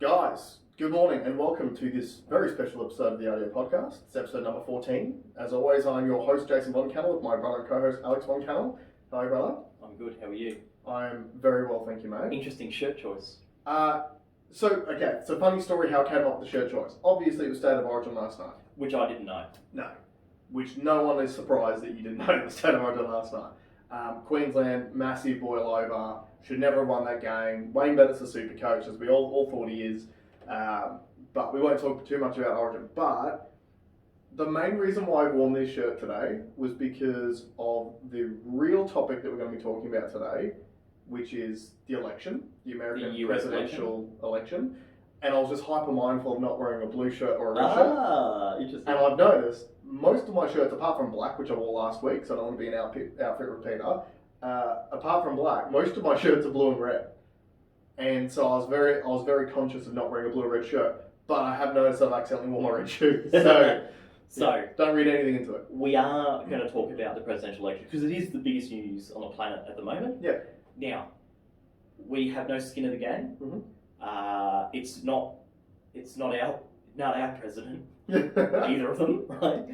Guys, good morning and welcome to this very special episode of the RDO Podcast. It's episode number 14. As always, I'm your host, Jason Von Cannell, with my brother and co-host, Alex Von Cannell. Hi, brother. I'm good, how are you? I'm very well, thank you, mate. Interesting shirt choice. So funny story how I came up with the shirt choice. Obviously, it was State of Origin last night. Which I didn't know. No. Which no one is surprised that you didn't know it was State of Origin last night. Queensland, massive boil over. Should never have won that game. Wayne Bennett's the super coach, as we all thought he is. But we won't talk too much about Origin. But the main reason why I've worn this shirt today was because of the real topic that we're going to be talking about today, which is the election, the American presidential election. And I was just hyper mindful of not wearing a blue shirt or a red shirt. Interesting. And I've noticed most of my shirts, apart from black, which I wore last week, so I don't want to be an outfit repeater, apart from black, most of my shirts are blue and red. And so I was very conscious of not wearing a blue or red shirt, but I have noticed I've accidentally worn my red shoes. So don't read anything into it. We are going to talk about the presidential election because it is the biggest news on the planet at the moment. Yeah. Now, we have no skin in the game. Mm-hmm. It's not our president, either of them, right?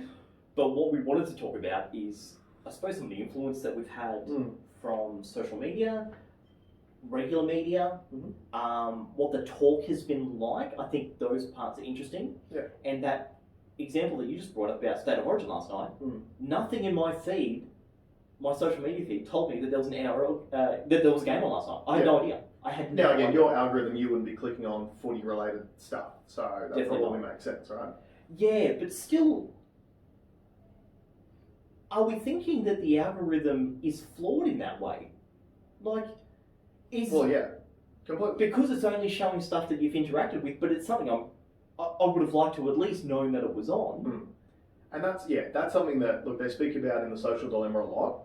But what we wanted to talk about is, I suppose, some of the influence that we've had from social media, regular media, what the talk has been like. I think those parts are interesting. Yeah. And that example that you just brought up about State of Origin last night, nothing in my feed, my social media feed, told me that there was that there was a game on last night. I had no idea. I had no idea. Now, again, your algorithm, you wouldn't be clicking on footy-related stuff, so that Definitely probably makes sense, right? Yeah, but still, are we thinking that the algorithm is flawed in that way? Well, yeah, completely. Because it's only showing stuff that you've interacted with, but it's something I would have liked to at least known that it was on. And that's something that, look, they speak about in the Social Dilemma a lot,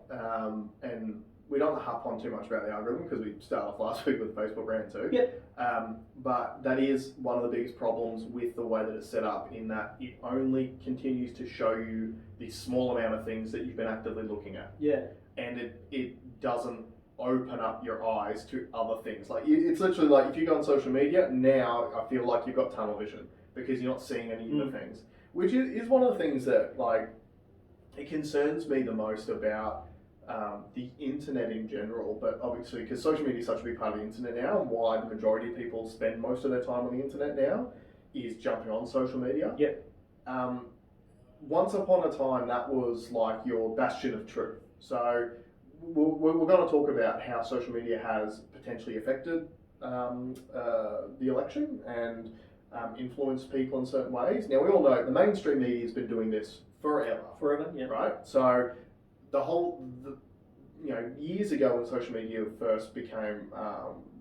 and we don't harp on too much about the algorithm because we started off last week with Facebook rant too. Yep. But that is one of the biggest problems with the way that it's set up, in that it only continues to show you the small amount of things that you've been actively looking at. Yeah. And it doesn't open up your eyes to other things. Like, it's literally like, if you go on social media now, I feel like you've got tunnel vision because you're not seeing any of the things, which is one of the things that, like, it concerns me the most about the internet in general, but obviously because social media is such a big part of the internet now, and why the majority of people spend most of their time on the internet now is jumping on social media. Yep. Once upon a time, that was like your bastion of truth. So we're going to talk about how social media has potentially affected the election and influenced people in certain ways. Now, we all know the mainstream media has been doing this forever. Yeah. Right? So years ago when social media first became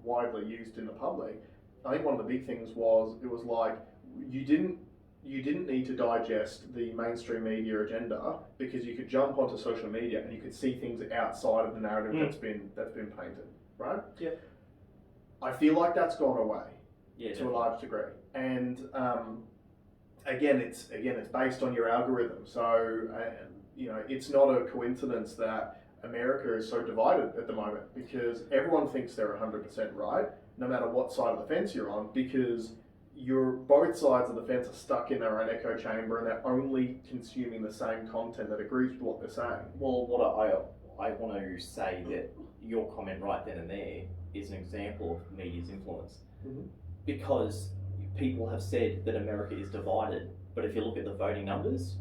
widely used in the public, I think one of the big things was, it was like, you didn't need to digest the mainstream media agenda because you could jump onto social media and you could see things outside of the narrative that's been painted, right? Yeah. I feel like that's gone away to a large degree, and again, it's based on your algorithm. So it's not a coincidence that America is so divided at the moment, because everyone thinks they're 100% right, no matter what side of the fence you're on, because both sides of the fence are stuck in their own echo chamber and they're only consuming the same content that agrees with what they're saying. Well, what I want to say that your comment right then and there is an example of media's influence. Because people have said that America is divided, but if you look at the voting numbers,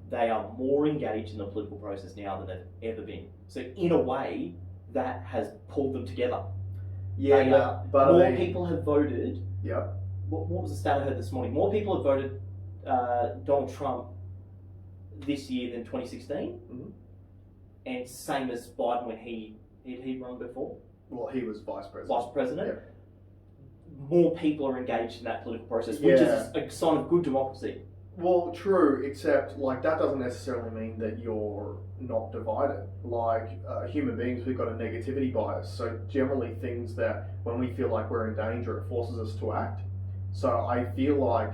they are more engaged in the political process now than they've ever been. So in a way, that has pulled them together. Yeah, but more people have voted. Yeah. What was the stat I heard this morning? More people have voted Donald Trump this year than 2016, and same as Biden when he run before. Well, he was vice president. Vice president. Yeah. More people are engaged in that political process, which is a sign of good democracy. Well, true, except like that doesn't necessarily mean that you're not divided. Like human beings, we've got a negativity bias. So generally things that when we feel like we're in danger, it forces us to act. So I feel like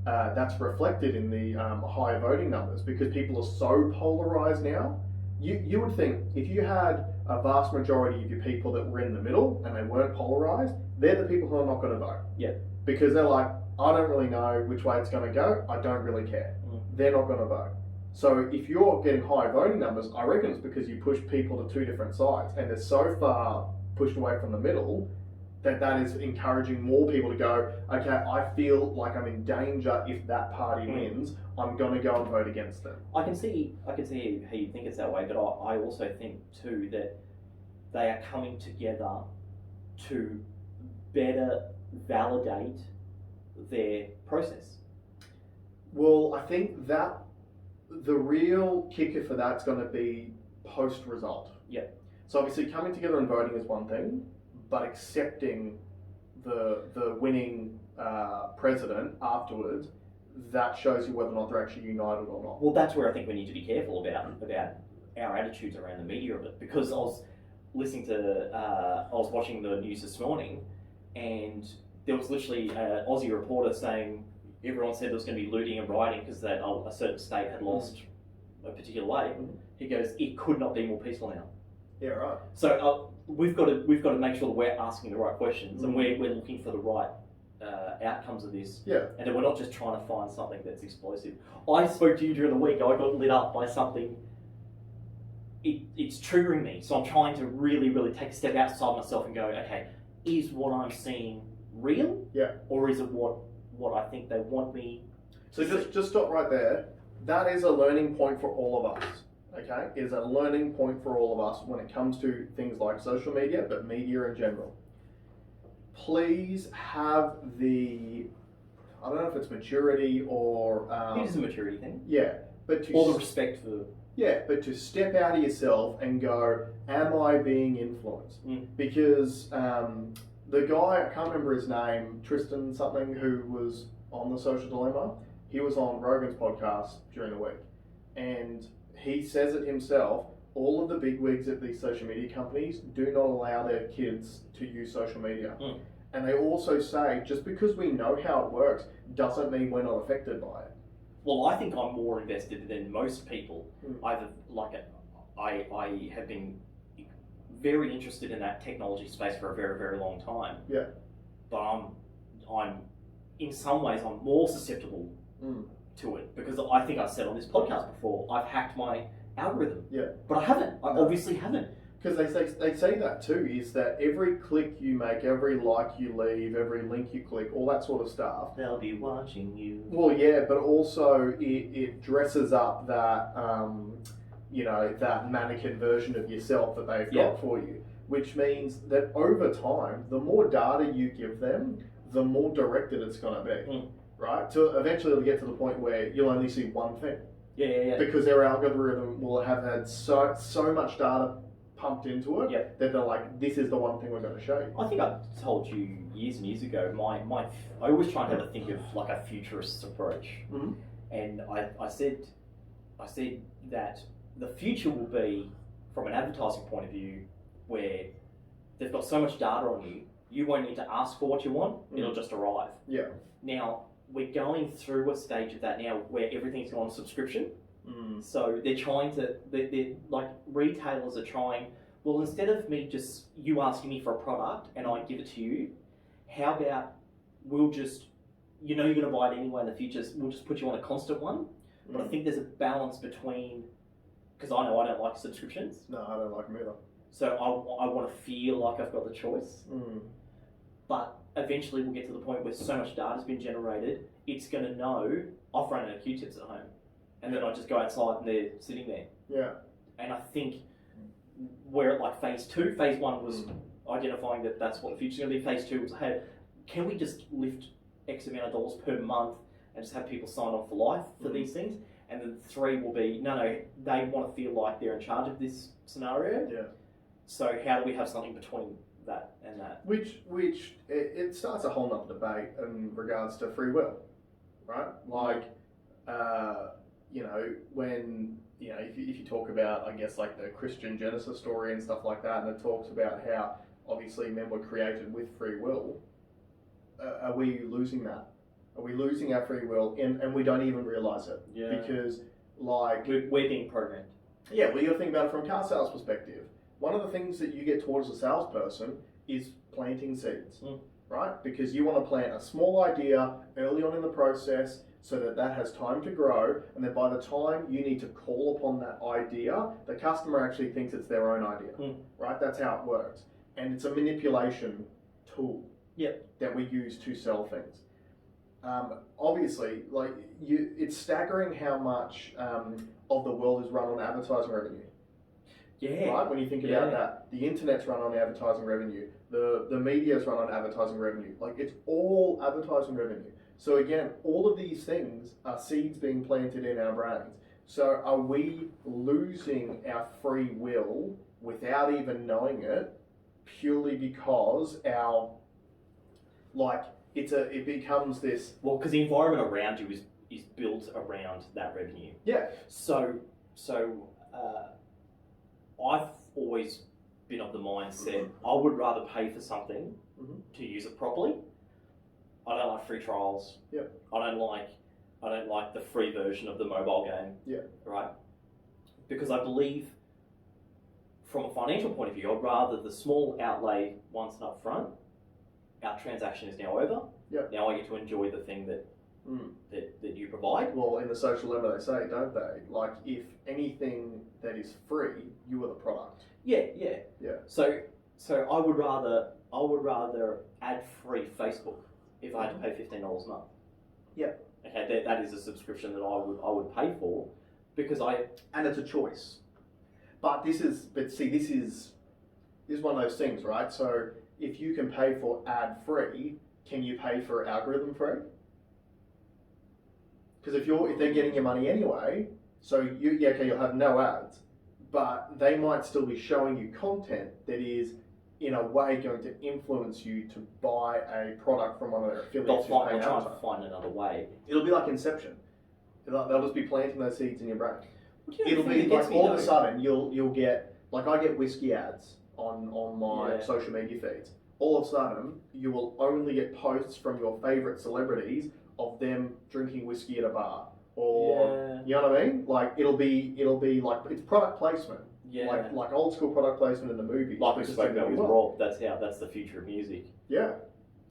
that's reflected in the higher voting numbers because people are so polarized now. You would think if you had a vast majority of your people that were in the middle and they weren't polarised, they're the people who are not going to vote. Yeah. Because they're like, I don't really know which way it's going to go. I don't really care. They're not going to vote. So if you're getting high voting numbers, I reckon it's because you push people to two different sides and they're so far pushed away from the middle that is encouraging more people to go, okay, I feel like I'm in danger if that party wins, I'm going to go and vote against them. I can see how you think it's that way, but I also think too that they are coming together to better validate their process. Well, I think that the real kicker for that's going to be post-result. Yeah. So obviously coming together and voting is one thing, but accepting the winning president afterwards, that shows you whether or not they're actually united or not. Well, that's where I think we need to be careful about our attitudes around the media of it, because I was watching the news this morning, and there was literally an Aussie reporter saying everyone said there was going to be looting and rioting because that a certain state had lost a particular way. He goes, it could not be more peaceful now. Yeah, right. So we've got to make sure that we're asking the right questions and we're looking for the right outcomes of this. Yeah. And that we're not just trying to find something that's explosive. I spoke to you during the week. I got lit up by something. It's triggering me. So I'm trying to really, really take a step outside myself and go, okay, is what I'm seeing real? Yeah. Or is it what I think they want me to see? Just stop right there. That is a learning point for all of us. Okay, is a learning point for all of us when it comes to things like social media, but media in general. Please have I don't know if it's maturity or... it is a maturity thing. Yeah, but or the respect for... Yeah, but to step out of yourself and go, am I being influenced? Because the guy, I can't remember his name, Tristan something, who was on The Social Dilemma, he was on Rogan's podcast during the week. And he says it himself, all of the bigwigs at these social media companies do not allow their kids to use social media. And they also say, just because we know how it works, doesn't mean we're not affected by it. Well, I think I'm more invested than most people. I have been very interested in that technology space for a very, very long time. Yeah. But I'm in some ways, I'm more susceptible to it, because I think I've said on this podcast before, I've hacked my algorithm. Yeah. But I haven't. I obviously haven't. Because they say that too, is that every click you make, every like you leave, every link you click, all that sort of stuff. They'll be watching you. Well, yeah, but also it dresses up that, that mannequin version of yourself that they've got for you. Which means that over time, the more data you give them, the more directed it's going to be. Right? So eventually it'll get to the point where you'll only see one thing. Yeah. Because their algorithm will have had so much data pumped into it that they're like, this is the one thing we're going to show you. I think I told you years and years ago, I always try and have a think of like a futurist approach. And I said that the future will be, from an advertising point of view, where they've got so much data on you, you won't need to ask for what you want, it'll just arrive. Yeah. Now, we're going through a stage of that now where everything's on subscription. So they're trying to, they're like, retailers are trying, well, instead of you asking me for a product and I give it to you, how about we'll just, you're going to buy it anyway in the future, we'll just put you on a constant one. But I think there's a balance between, because I know I don't like subscriptions. No, I don't like them either. So I want to feel like I've got the choice. But eventually we'll get to the point where so much data's been generated, it's going to know, I've run out of Q-tips at home. And then I just go outside and they're sitting there. Yeah. And I think we're at like phase 2. Phase 1 was identifying that that's what the future's going to be. Phase 2 was, hey, can we just lift X amount of dollars per month and just have people sign on for life for these things? And then 3 will be, no, they want to feel like they're in charge of this scenario. Yeah. So how do we have something between that and that? Which it starts a whole nother debate in regards to free will, right? Like, when, if you talk about, I guess, like the Christian Genesis story and stuff like that, and it talks about how obviously men were created with free will, are we losing that? Are we losing our free will and we don't even realise it? Yeah. Because, like... We're being programmed. Yeah, well, you got to think about it from a car sales perspective. one of the things that you get taught as a salesperson is planting seeds, right? Because you want to plant a small idea early on in the process so that that has time to grow, and then by the time you need to call upon that idea, the customer actually thinks it's their own idea, right? That's how it works. And it's a manipulation tool that we use to sell things. Obviously, like it's staggering how much of the world is run on advertising revenue. Yeah. Right? When you think about that, the internet's run on advertising revenue. The media's run on advertising revenue. Like it's all advertising revenue. So again, all of these things are seeds being planted in our brains. So are we losing our free will without even knowing it, purely because it becomes this... Well, because the environment around you is built around that revenue. Yeah. So I've always been of the mindset I would rather pay for something to use it properly. I don't like free trials. Yep. I don't like the free version of the mobile game. Yeah. Right? Because I believe from a financial point of view, I'd rather the small outlay once and up front. Our transaction is now over. Yep. Now I get to enjoy the thing that you provide. Well, in the social lemma they say, don't they? Like, if anything that is free, you are the product. Yeah. So I would rather ad free Facebook if I had to pay $15 a month. Yeah. Okay, that is a subscription that I would pay for because and it's a choice. But this is one of those things, right? So if you can pay for ad free, can you pay for algorithm free? Because if they're getting your money anyway, so you'll have no ads, but they might still be showing you content that is in a way going to influence you to buy a product from one of their affiliates. They'll try to find another way. It'll be like Inception. They'll just be planting those seeds in your brain. It'll be like all of a sudden you'll get, like I get whiskey ads on my social media feeds. All of a sudden you will only get posts from your favourite celebrities of them drinking whiskey at a bar, or you know what I mean? Like it'll be like it's product placement. Yeah. Like old school product placement in the movies. Like we spoke about with Rob, that's the future of music. Yeah.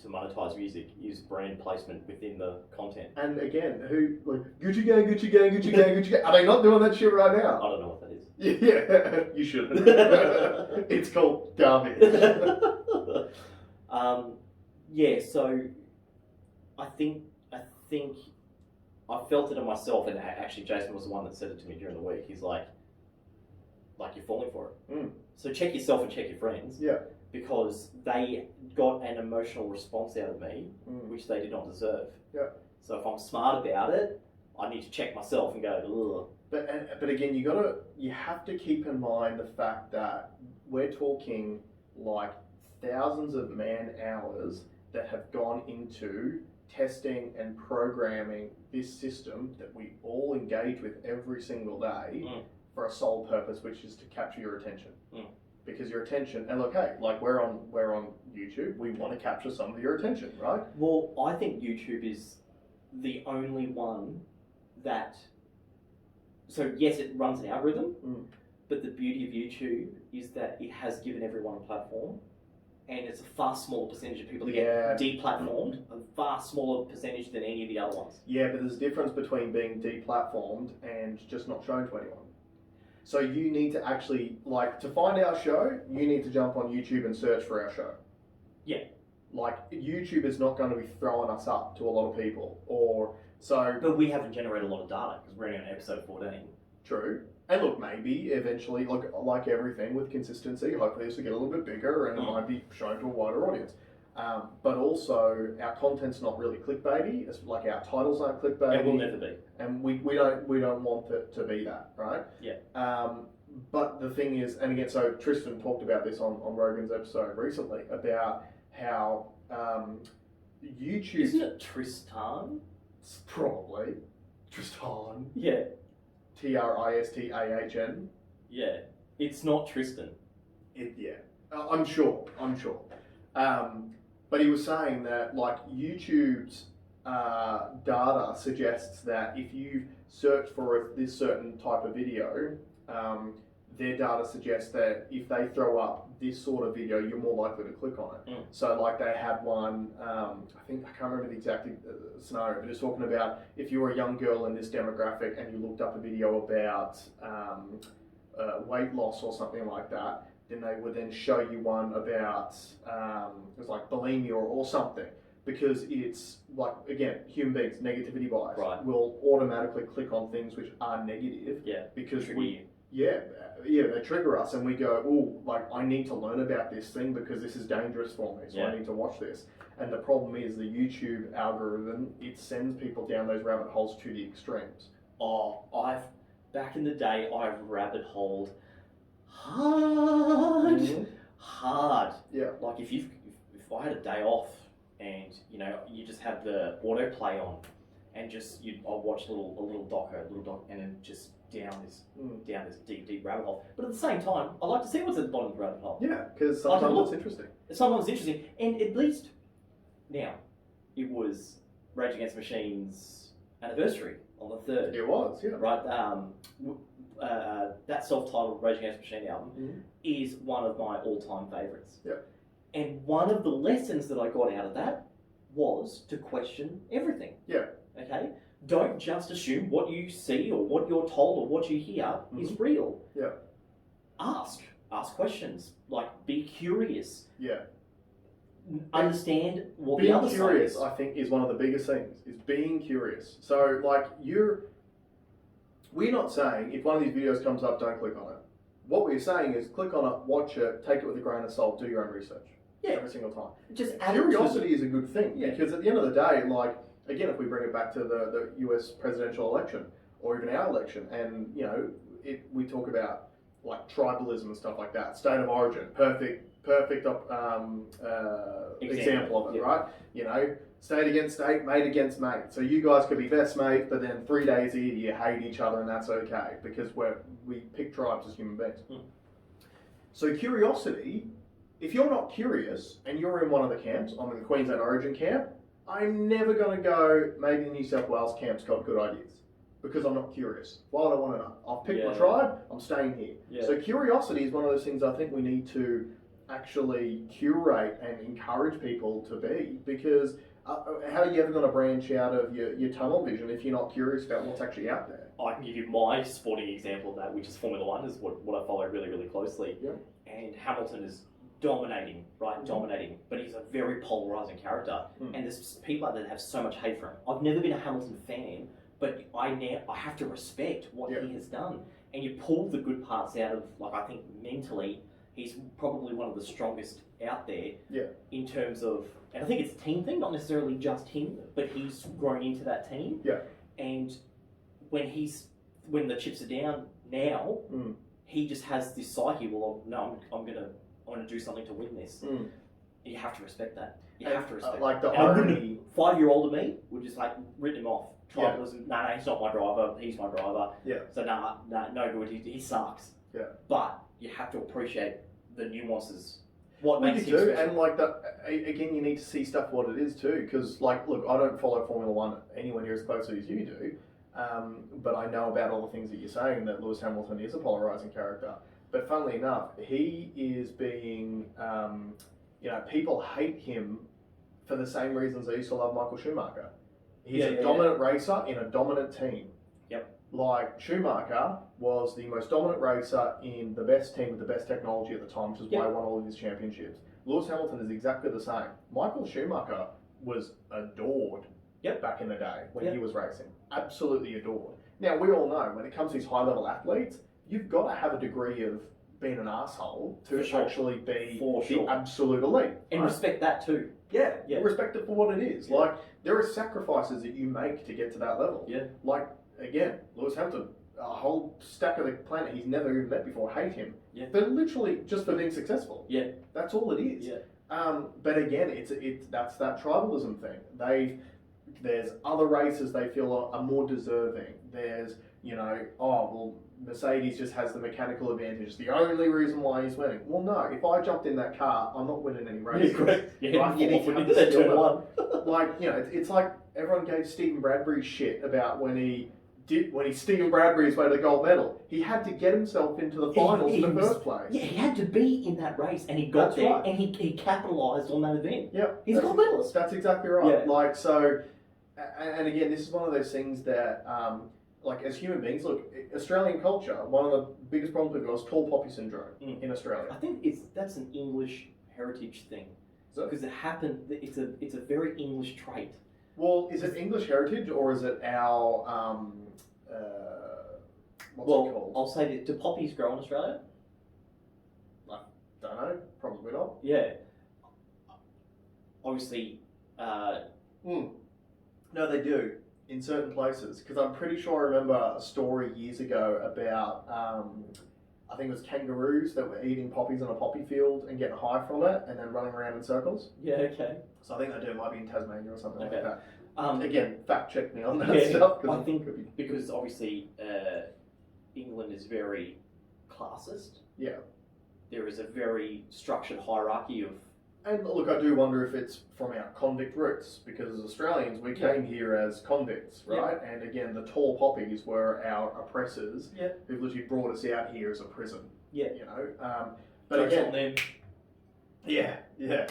To monetize music is brand placement within the content. And again, Gucci gang, Gucci gang, Gucci gang, Gucci gang. Are they not doing that shit right now? I don't know what that is. Yeah, you shouldn't. It's called garbage. So I think I felt it in myself, and actually Jason was the one that said it to me during the week. He's like you're falling for it. So check yourself and check your friends. Yeah. Because they got an emotional response out of me, which they did not deserve. Yeah. So if I'm smart about it, I need to check myself and go, ugh. But again, you have to keep in mind the fact that we're talking like thousands of man hours that have gone into testing and programming this system that we all engage with every single day for a sole purpose, which is to capture your attention. Because your attention, and look, hey, like we're on YouTube, we want to capture some of your attention, right? Well, I think YouTube is the only one that, so yes, it runs an algorithm, but the beauty of YouTube is that it has given everyone a platform, and it's a far smaller percentage of people that get deplatformed, a far smaller percentage than any of the other ones. Yeah, but there's a difference between being deplatformed and just not shown to anyone. So you need to actually, to find our show, you need to jump on YouTube and search for our show. Yeah. YouTube is not going to be throwing us up to a lot of people, But we haven't generated a lot of data because we're only on episode 14. True. And look, maybe eventually, like everything with consistency, hopefully this will get a little bit bigger and it might be shown to a wider audience. But also, our content's not really clickbaity. It's like our titles aren't clickbaity. It will never be. And we don't want it to be that, right? Yeah. But the thing is, and again, so Tristan talked about this on Rogan's episode recently about how YouTube... Isn't it Tristan? Probably. Tristan. Yeah. Tristahn. Yeah. It's not Tristan. I'm sure. But he was saying that YouTube's data suggests that if you search for this certain type of video, their data suggests that if they throw up this sort of video, you're more likely to click on it. So like they had one, I can't remember the exact scenario, but it's talking about if you were a young girl in this demographic and you looked up a video about weight loss or something like that, then they would then show you one about, it was like bulimia or something. Because it's like, again, human beings, negativity bias, will automatically click on things which are negative. Because they trigger us and we go, oh, like I need to learn about this thing because this is dangerous for me, so I need to watch this. And the problem is the YouTube algorithm, it sends people down those rabbit holes to the extremes. Back in the day, I've rabbit holed hard. Yeah. Like if I had a day off and you just have the autoplay on and I'll watch a little doc, and then just down this deep rabbit hole. But at the same time, I like to see what's at the bottom of the rabbit hole. Yeah, because sometimes it's interesting. Sometimes it's interesting, and at least now it was Rage Against the Machine's anniversary on the 3rd. It was, yeah. Right. That self-titled Rage Against the Machine album is one of my all-time favourites. Yeah. And one of the lessons that I got out of that was to question everything. Yeah. Okay? Don't just assume what you see or what you're told or what you hear is real. Yeah. Ask questions. Like, be curious. Yeah. Understand what being the other curious, side is. I think, is one of the biggest things, is being curious. So, like, we're not saying if one of these videos comes up, don't click on it. What we're saying is click on it, watch it, take it with a grain of salt, do your own research. Yeah. Every single time. Just Curiosity is a good thing, Yeah. because at the end of the day, like, again, if we bring it back to the US presidential election, or even our election, and, we talk about, like, tribalism and stuff like that, state of origin, perfect example of it, right? State against state, mate against mate. So you guys could be best mate, but then 3 days a year you hate each other, and that's okay because we pick tribes as human beings. So curiosity, if you're not curious and you're in one of the camps, I'm in the Queensland Origin camp, I'm never going to go, maybe the New South Wales camp's got good ideas. Because I'm not curious. Why would I want to know? I've picked my tribe, I'm staying here. Yeah. So curiosity is one of those things I think we need to actually curate and encourage people to be, because how are you ever going to branch out of your tunnel vision if you're not curious about what's actually out there? I can give you my sporting example of that, which is Formula One, is what I follow really, really closely. Yeah. And Hamilton is dominating, dominating, but he's a very polarising character. And there's people that have so much hate for him. I've never been a Hamilton fan, but I have to respect what he has done. And you pull the good parts out of, like, I think mentally, he's probably one of the strongest out there in terms of, and I think it's a team thing, not necessarily just him, but he's grown into that team. Yeah. And when the chips are down now, he just has this psyche, well, no, I'm gonna do something to win this. You have to respect that. You have to respect like that. the irony. 5-year-old of me would just written him off. Tribalism, no, he's not my driver, he's my driver. Yeah. So no good, he sucks. Yeah. But you have to appreciate the nuances. What We makes do, him special. and like again, you need to see stuff what it is too, because like, look, I don't follow Formula One anywhere near as closely as you do, but I know about all the things that you're saying, that Lewis Hamilton is a polarizing character. But funnily enough, he is being, people hate him for the same reasons they used to love Michael Schumacher. He's a dominant racer in a dominant team. Yep. Like, Schumacher was the most dominant racer in the best team with the best technology at the time, which is why he won all of his championships. Lewis Hamilton is exactly the same. Michael Schumacher was adored back in the day when he was racing. Absolutely adored. Now, we all know, when it comes to these high-level athletes, you've got to have a degree of being an asshole to actually be the absolute elite. And respect that too. Yeah, respect it for what it is. Yeah. Like, there are sacrifices that you make to get to that level. Yeah. Like, again, Lewis Hamilton, a whole stack of the planet he's never even met before hate him. Yeah. But literally just for being successful. Yeah. That's all it is. Yeah. But again, that's that tribalism thing. There's other races they feel are more deserving. There's, Mercedes just has the mechanical advantage. The only reason why he's winning. Well, no. If I jumped in that car, I'm not winning any races. Right? You need to understand. Like, it's like everyone gave Stephen Bradbury shit about when he when Stephen Bradbury's way to the gold medal, he had to get himself into the finals in the first place. Yeah, he had to be in that race, and he got there, right. and he capitalised on that event. Yeah, he's a gold medalist. That's exactly right. Yeah. Like, so, and again, this is one of those things that, like, as human beings, look, Australian culture, one of the biggest problems we've got is tall poppy syndrome in Australia. I think that's an English heritage thing. Because it happened, it's a very English trait. Well, is it English heritage or is it our, what's it called? I'll say that, do poppies grow in Australia? I don't know, probably not. Yeah. Obviously, No, they do in certain places. Because I'm pretty sure I remember a story years ago about, I think it was kangaroos that were eating poppies in a poppy field and getting high from it and then running around in circles. Yeah, okay. So I think they do. It might be in Tasmania or something like that. Again, fact check me on that stuff. I think because obviously England is very classist. Yeah. There is a very structured hierarchy of... And look, I do wonder if it's from our convict roots, because as Australians, we came here as convicts, right? Yeah. And again, the tall poppies were our oppressors who've literally brought us out here as a prison. Yeah. You know? But again... them. Yeah.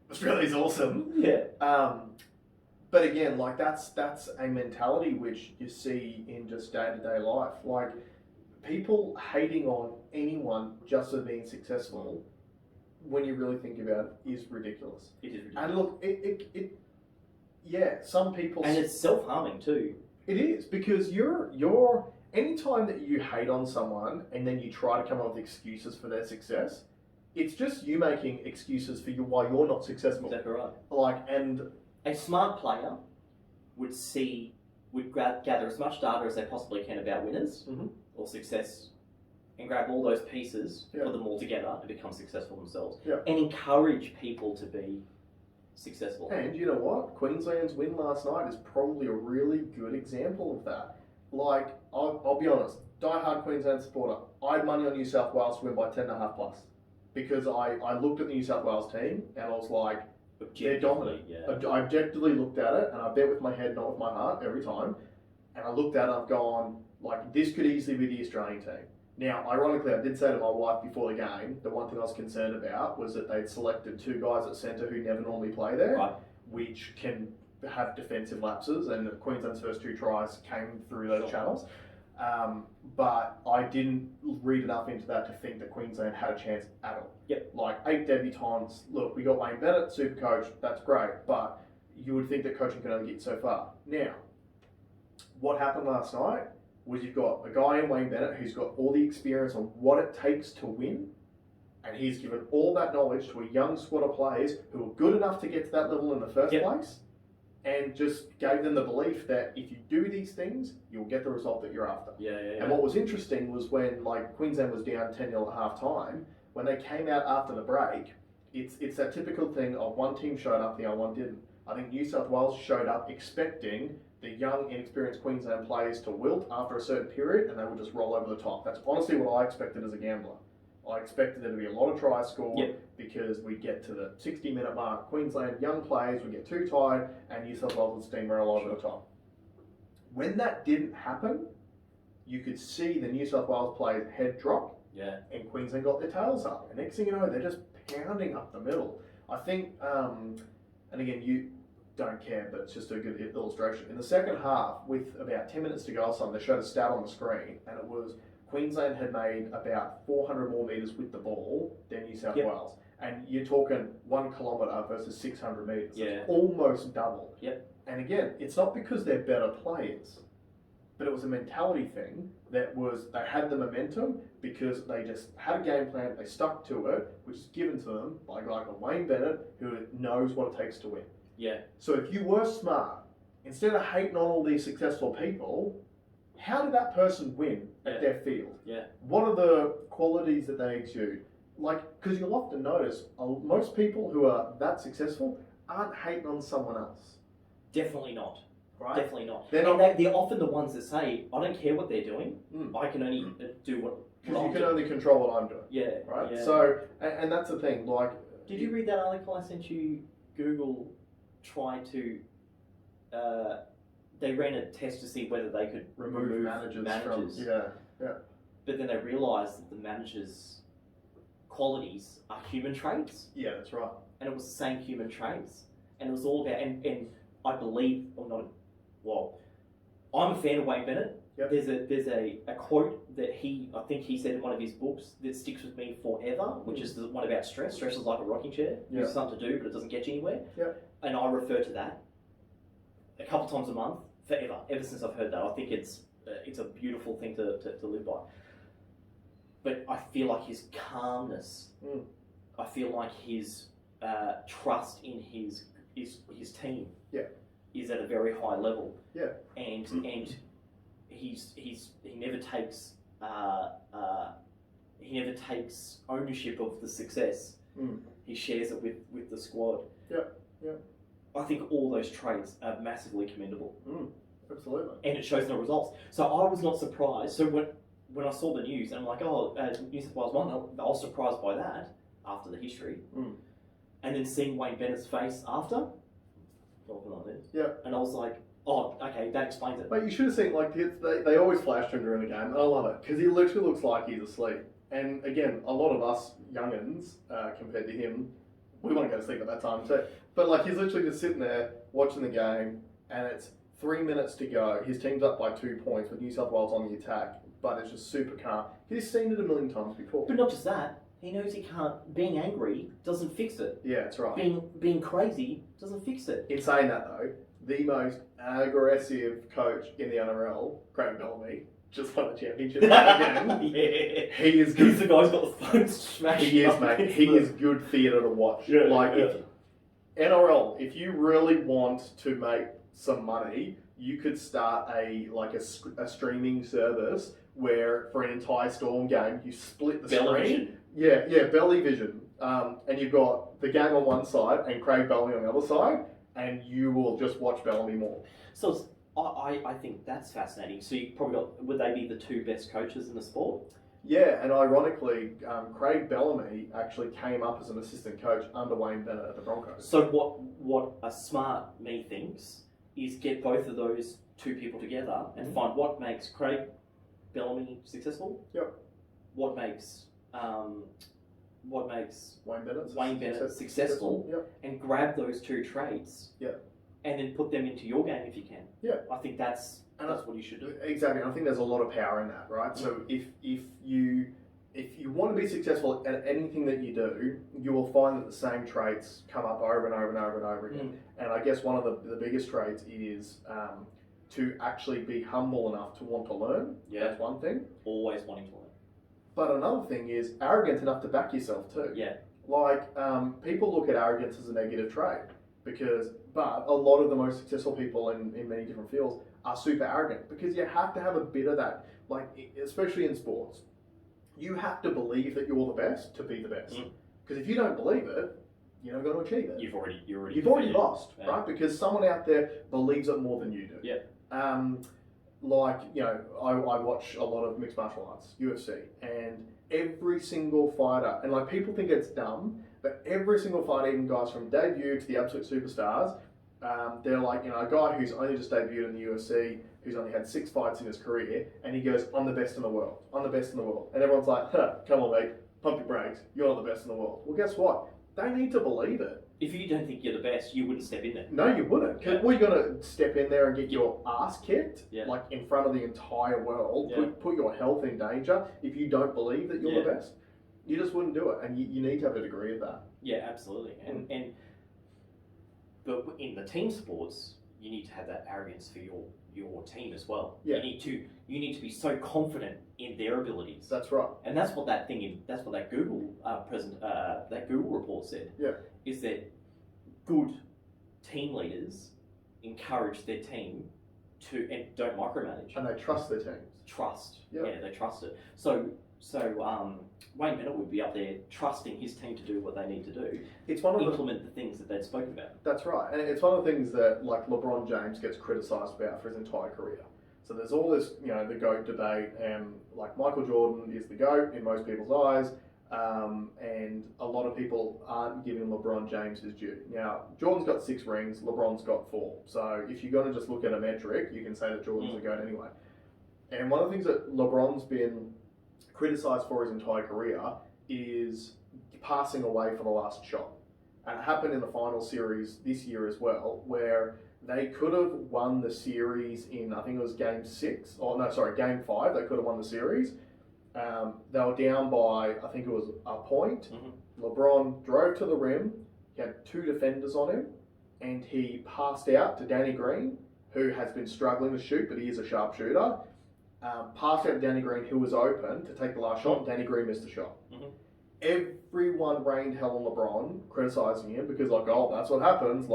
Australia's awesome. Yeah. But again, like that's a mentality which you see in just day-to-day life. Like, people hating on anyone just for being successful, when you really think about it, is ridiculous. It is ridiculous. And look, some people... And it's self-harming too. It is, because you're anytime that you hate on someone and then you try to come up with excuses for their success, it's just you making excuses for why you're not successful. Exactly right. Like, and... A smart player would gather as much data as they possibly can about winners or success, and grab all those pieces, put them all together to become successful themselves, and encourage people to be successful. And you know what? Queensland's win last night is probably a really good example of that. Like, I'll be honest, die-hard Queensland supporter, I had money on New South Wales to win by 10.5 plus, because I looked at the New South Wales team and I was like, they're dominant. Yeah. I objectively looked at it, and I bet with my head, not with my heart, every time. And I looked at it, I've gone, like, this could easily be the Australian team. Now, ironically, I did say to my wife before the game, the one thing I was concerned about was that they'd selected 2 guys at centre who never normally play there, which can have defensive lapses, and Queensland's first 2 tries came through those channels. But I didn't read enough into that to think that Queensland had a chance at all. Like, 8 debutants, look, we got Wayne Bennett, super coach, that's great, but you would think that coaching can only get so far. Now, what happened last night was you've got a guy in Wayne Bennett who's got all the experience on what it takes to win, and he's given all that knowledge to a young squad of players who are good enough to get to that level in the first place, and just gave them the belief that if you do these things, you'll get the result that you're after. And what was interesting was when, like, Queensland was down 10-0 at half time, when they came out after the break, it's that typical thing of one team showed up, the other one didn't. I think New South Wales showed up expecting the young, inexperienced Queensland players to wilt after a certain period, and they would just roll over the top. That's honestly what I expected as a gambler. I expected there to be a lot of tries scored because we get to the 60-minute mark. Queensland, young players would get too tired, and New South Wales would steamroll over the top. When that didn't happen, you could see the New South Wales players' head drop, and Queensland got their tails up. And next thing you know, they're just pounding up the middle. I think, and again, you don't care, but it's just a good illustration. In the second half, with about 10 minutes to go or something, they showed a stat on the screen, and it was Queensland had made about 400 more metres with the ball than New South Wales. And you're talking 1 kilometre versus 600 metres. It's almost double. And again, it's not because they're better players, but it was a mentality thing that was, they had the momentum because they just had a game plan, they stuck to it, which is given to them by a guy like Wayne Bennett, who knows what it takes to win. So if you were smart, instead of hating on all these successful people, how did that person win at their field? What are the qualities that they exude? Like, because you'll often notice most people who are that successful aren't hating on someone else. Definitely not. Right? Definitely not. They're often the ones that say, I don't care what they're doing, I can only do what... Because you can only control what I'm doing. Right? So, and that's the thing, like... Did you read that article I sent you? Google tried to they ran a test to see whether they could remove managers. From, But then they realised that the managers' qualities are human traits. Yeah, that's right. And it was the same human traits. And it was all about, and I believe, or not, well, I'm a fan of Wayne Bennett. Yep. There's a quote that I think he said in one of his books that sticks with me forever, which is the one about stress. Stress is like a rocking chair. It's something to do, but it doesn't get you anywhere. Yep. And I refer to that a couple times a month forever, ever since I've heard that. I think it's a beautiful thing to live by. But I feel like his calmness, I feel like his trust in his team is at a very high level. Yeah. And he never takes ownership of the success. He shares it with the squad. Yeah. I think all those traits are massively commendable. Absolutely. And it shows no results. So I was not surprised. So when I saw the news, and I'm like, New South Wales won, I was surprised by that after the history. And then seeing Wayne Bennett's face after, talking like this. Yeah. And I was like, oh, okay, that explains it. But you should have seen, like, they always flashed him during the game, and I love it, because he literally looks like he's asleep. And again, a lot of us youngins, compared to him, we want to go to sleep at that time too. But like, he's literally just sitting there watching the game, and it's 3 minutes to go. His team's up by 2 points with New South Wales on the attack, but it's just super calm. He's seen it a million times before. But not just that, he knows he can't. Being angry doesn't fix it. Yeah, that's right. Being crazy doesn't fix it. In saying that though, the most aggressive coach in the NRL, Craig Bellamy, just won the championship again. Yeah. He is good. He's the guy who's got the phone smashed. He is, mate. He is good theatre to watch. Yeah, If NRL, if you really want to make some money, you could start a streaming service where for an entire Storm game you split the screen. Yeah, Belly Vision. And you've got the game on one side and Craig Bellamy on the other side, and you will just watch Bellamy more. So I think that's fascinating. So you probably would they be the two best coaches in the sport? Yeah, and ironically, Craig Bellamy actually came up as an assistant coach under Wayne Bennett at the Broncos. So what a smart me thinks is get both of those two people together and find what makes Craig Bellamy successful. Yep. What makes Wayne Bennett successful. Yep. And grab those two traits. Yep. And then put them into your game if you can. Yeah. I think that's what you should do. Exactly. I think there's a lot of power in that, right? So if you want to be successful at anything that you do, you will find that the same traits come up over and over and over and over again. And I guess one of the biggest traits is to actually be humble enough to want to learn. Yeah. That's one thing. Always wanting to learn. But another thing is arrogant enough to back yourself too. Yeah. Like, people look at arrogance as a negative trait but a lot of the most successful people in many different fields are super arrogant because you have to have a bit of that, like, especially in sports. You have to believe that you're the best to be the best. Because if you don't believe it, you're not going to achieve it. You've already lost, right? Because someone out there believes it more than you do. Yeah. Like, I watch a lot of mixed martial arts, UFC, and every single fighter, and like people think it's dumb, but every single fighter, even guys from debut to the absolute superstars, they're like, a guy who's only just debuted in the UFC, who's only had 6 fights in his career, and he goes, I'm the best in the world. I'm the best in the world. And everyone's like, come on, mate, pump your brakes. You're not the best in the world. Well, guess what? They need to believe it. If you don't think you're the best, you wouldn't step in there. No, you wouldn't. Because we're going to step in there and get your ass kicked, like in front of the entire world, put your health in danger if you don't believe that you're the best. You just wouldn't do it. And you need to have a degree of that. Yeah, absolutely. But in the team sports, you need to have that arrogance for your team as well. Yeah. You need to be so confident in their abilities. That's right. And that's what that Google that Google report said. Yeah. Is that good team leaders encourage their team and don't micromanage. And they trust their teams. Trust. Yep. Yeah, they trust it. So Wayne Bennett would be up there trusting his team to do what they need to do. It's one of implement the things that they'd spoken about. That's right, and it's one of the things that like LeBron James gets criticised about for his entire career. So there's all this, the GOAT debate, and like Michael Jordan is the GOAT in most people's eyes. and a lot of people aren't giving LeBron James his due. Now, Jordan's got 6 rings, LeBron's got 4. So if you're going to just look at a metric, you can say that Jordan's the GOAT anyway. And one of the things that LeBron's been criticised for his entire career is passing away for the last shot. And it happened in the final series this year as well, where they could have won the series in, I think it was game 5. They could have won the series. They were down by, I think it was a point. Mm-hmm. LeBron drove to the rim. He had 2 defenders on him, and he passed out to Danny Green, who has been struggling to shoot, but he is a sharpshooter. Passed out to Danny Green, who was open to take the last shot, and Danny Green missed the shot. Mm-hmm. Everyone rained hell on LeBron, criticising him because, that's what happens.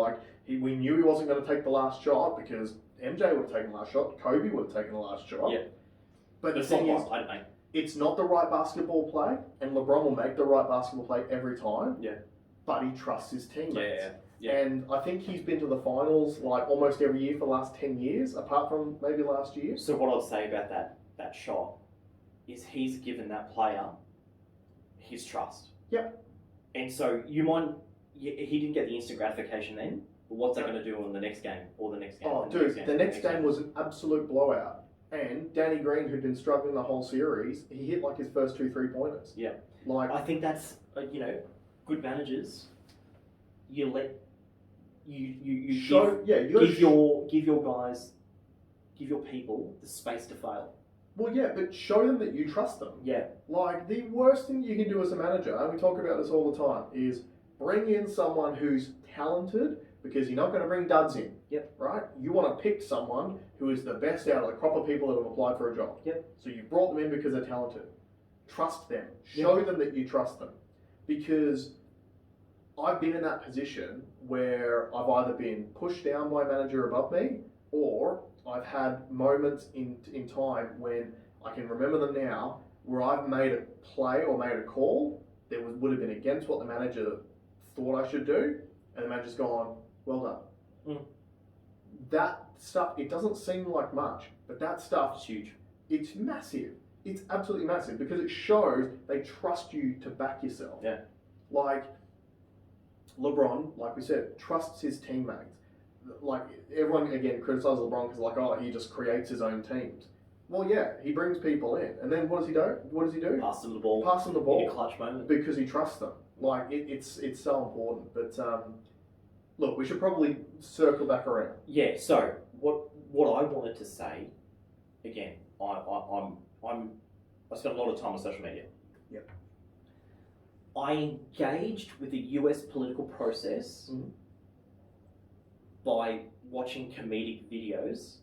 We knew he wasn't going to take the last shot because MJ would have taken the last shot, Kobe would have taken the last shot. Yeah. But the thing is, it's not the right basketball play, and LeBron will make the right basketball play every time. Yeah. But he trusts his teammates. Yeah. And I think he's been to the finals almost every year for the last 10 years, apart from maybe last year. So what I'd say about that shot is he's given that player his trust. Yep. And so he didn't get the instant gratification then, but what's that going to do on the next game or the next game? Oh, dude, the next game was an absolute blowout. And Danny Green, who'd been struggling the whole series, he hit his first 2 3-pointers. Yeah. I think that's, good managers, you let, you show, give your guys, give your people the space to fail. Well, yeah, but show them that you trust them. Yeah. The worst thing you can do as a manager, and we talk about this all the time, is bring in someone who's talented because you're not going to bring duds in. Yep. Right? You want to pick someone who is the best out of the crop of people that have applied for a job. Yep. So you brought them in because they're talented. Trust them. Show them that you trust them. Because I've been in that position where I've either been pushed down by a manager above me, or I've had moments in time when I can remember them now where I've made a play or made a call that would have been against what the manager thought I should do, and the manager's gone, well done. Mm. That stuff, it doesn't seem like much, but that stuff's huge. It's massive. It's absolutely massive because it shows they trust you to back yourself. Yeah. LeBron, like we said, trusts his teammates. Everyone, again, criticizes LeBron because he just creates his own teams. Well, yeah, he brings people in. And then what does he do? Pass them the ball. Pass them the ball. In a clutch moment. Because he trusts them. It's so important. But, look, we should probably circle back around. Yeah, so what I wanted to say, again, I spent a lot of time on social media. Yep. I engaged with the US political process by watching comedic videos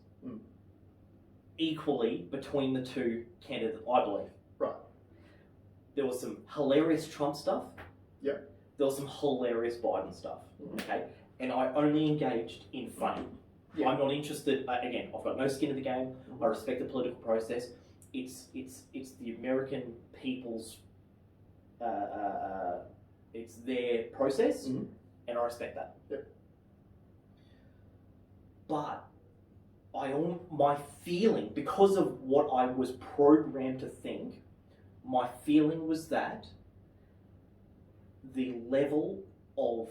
equally between the 2 candidates, I believe. Right. There was some hilarious Trump stuff. Yep. There was some hilarious Biden stuff. Okay. And I only engaged in funny. Yep. I'm not interested. Again, I've got no skin in the game. I respect the political process. It's the American people's. It's their process, and I respect that. Yep. But my feeling, because of what I was programmed to think, my feeling was that the level of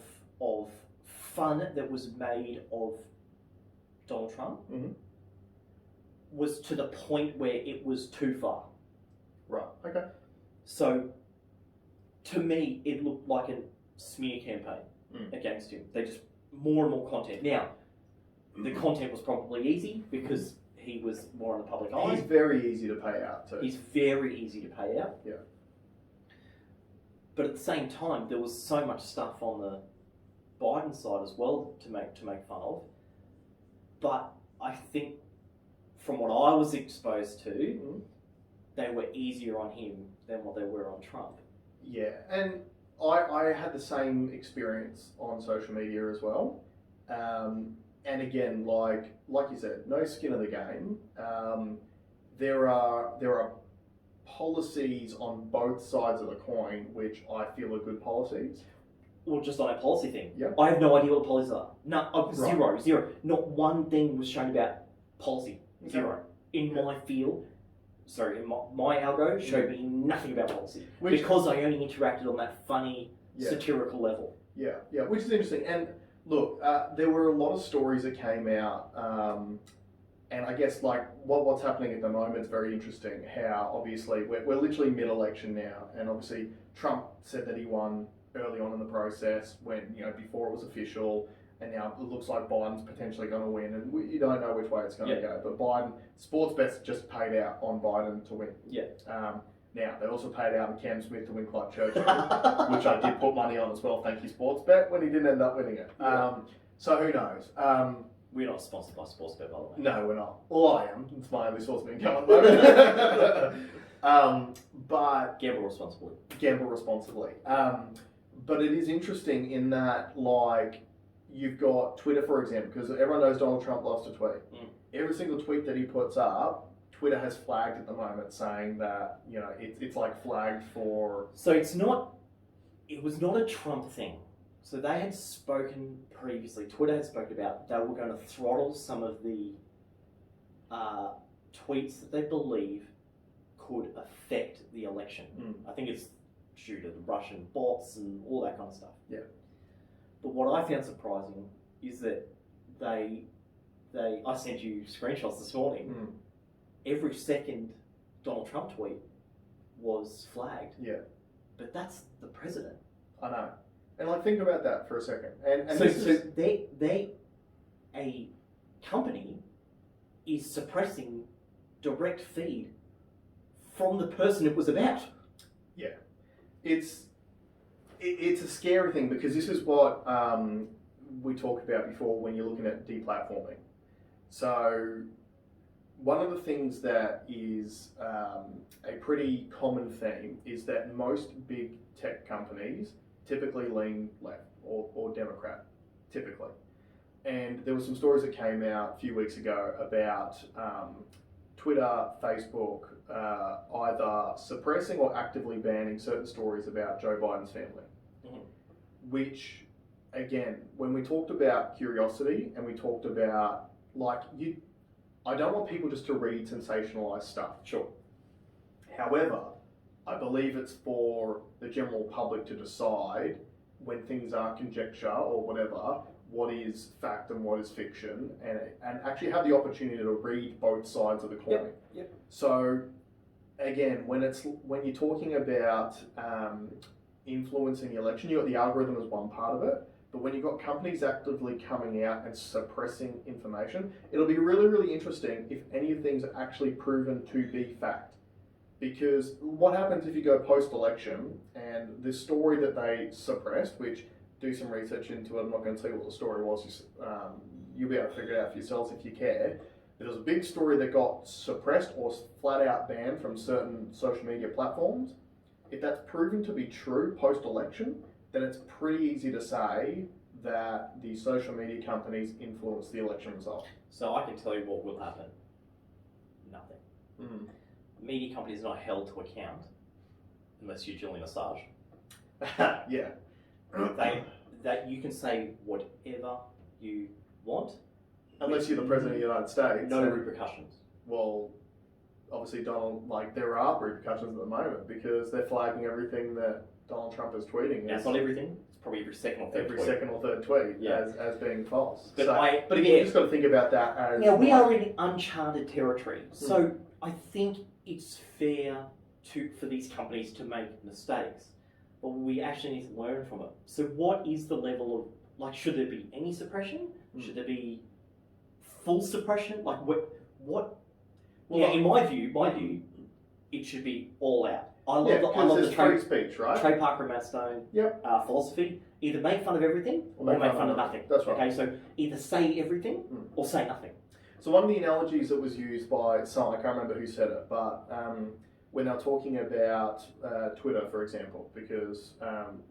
fun that was made of Donald Trump was to the point where it was too far. Right. Okay. So, to me, it looked like a smear campaign against him. They just more and more content. Now, the content was probably easy because he was more in the public eye. He's very easy to pay out too. He's very easy to pay out. Yeah. But at the same time, there was so much stuff on the Biden side as well to make fun of. But I think, from what I was exposed to, they were easier on him than what they were on Trump. Yeah, and I had the same experience on social media as well. And again, like you said, no skin in the game. There are policies on both sides of the coin which I feel are good policies. Well, just on a policy thing. Yep. I have no idea what the policies are. No, Right. zero. Not one thing was shown about policy. Okay. Zero. In my field, sorry, my algo showed me nothing about policy Which- because I only interacted on that funny Yeah. satirical level. Yeah, which is interesting. And look, there were a lot of stories that came out, and I guess like what's happening at the moment is very interesting. How obviously we're literally mid-election now, and obviously Trump said that he won early on in the process when before it was official, and now it looks like Biden's potentially going to win, and you don't know which way it's going to go. But Biden, sports bets just paid out on Biden to win. Yeah. Now, they also paid out on Cam Smith to win Club Churchill, which I did put money on as well, thank you Sportsbet, when he didn't end up winning it. So who knows? We're not sponsored by Sportsbet, by the way. No, we're not. Well, I am. It's my only source of income at the moment. But Gamble responsibly. Gamble responsibly. But it is interesting in that, like, you've got Twitter, for example, because everyone knows Donald Trump loves to tweet. Every single tweet that he puts up, Twitter has flagged at the moment, saying that it's like flagged for. So it was not a Trump thing. So they had spoken previously. Twitter had spoken about they were going to throttle some of the tweets that they believe could affect the election. I think it's due to the Russian bots and all that kind of stuff. Yeah. But what I found surprising is that I sent you screenshots this morning. Every second Donald Trump tweet was flagged. Yeah. But that's the president. I know. And like, think about that for a second. And so a company is suppressing direct feed from the person it was about. Yeah. It's a scary thing, because this is what we talked about before when you're looking at deplatforming. So one of the things that is a pretty common theme is that most big tech companies typically lean left or Democrat, typically. And there were some stories that came out a few weeks ago about Twitter, Facebook, either suppressing or actively banning certain stories about Joe Biden's family. Which, again, when we talked about curiosity and we talked about, I don't want people just to read sensationalized stuff. Sure. However, I believe it's for the general public to decide, when things are conjecture or whatever, what is fact and what is fiction, and actually have the opportunity to read both sides of the coin. Yep. So, again, when you're talking about influencing the election, you've got the algorithm as one part of it. But when you've got companies actively coming out and suppressing information, it'll be really, really interesting if any of things are actually proven to be fact. Because what happens if you go post-election and this story that they suppressed, which, do some research into it, I'm not going to tell you what the story was, you'll be able to figure it out for yourselves if you care. There was a big story that got suppressed or flat out banned from certain social media platforms. If that's proven to be true post-election, then it's pretty easy to say that the social media companies influenced the election result. So I can tell you what will happen. Nothing. Media companies are not held to account unless you're Julian Assange. Yeah. That you can say whatever you want. Unless you're the President of the United States. No repercussions. Well, obviously there are repercussions at the moment, because they're flagging everything that Donald Trump is tweeting. Now, it's not everything. It's probably every second or third tweet. As being false. But again, you just got to think about that as... Now, we are in uncharted territory. So I think it's fair for these companies to make mistakes. But we actually need to learn from it. So what is the level of... should there be any suppression? Should there be full suppression? What... Well, in my view, it should be all out. I love the free speech, right? Trey Parker and Matt Stone philosophy. Either make fun of everything or make fun of nothing. That's right. Okay, so either say everything or say nothing. So one of the analogies that was used by someone, I can't remember who said it, but when they're talking about Twitter, for example, because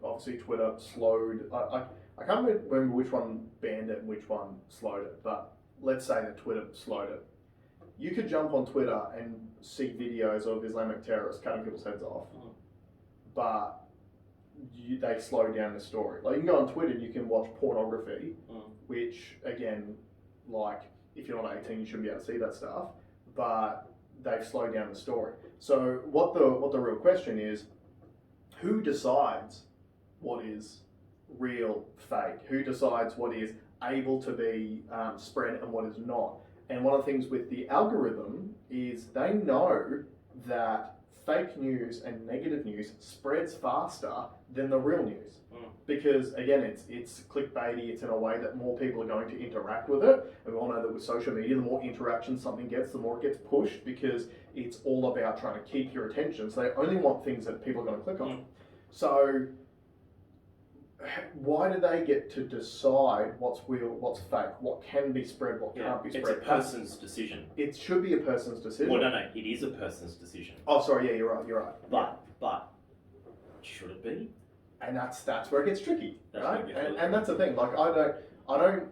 obviously Twitter slowed... I can't remember which one banned it and which one slowed it, but let's say that Twitter slowed it. You could jump on Twitter and see videos of Islamic terrorists cutting people's heads off, but they slow down the story. You can go on Twitter and you can watch pornography, which, again, if you're not 18, you shouldn't be able to see that stuff, but they've slowed down the story. So what the real question is, who decides what is real, fake? Who decides what is able to be spread and what is not? And one of the things with the algorithm is they know that fake news and negative news spreads faster than the real news. Because again, it's clickbaity. It's in a way that more people are going to interact with it. And we all know that with social media, the more interaction something gets, the more it gets pushed, because it's all about trying to keep your attention. So they only want things that people are going to click on. So why do they get to decide what's real, what's fake, what can be spread, what can't be spread? It's a person's decision. It should be a person's decision. Well, no, it is a person's decision. Oh, sorry, yeah, you're right. But should it be? And that's where it gets tricky, right? And that's the thing. Like I don't.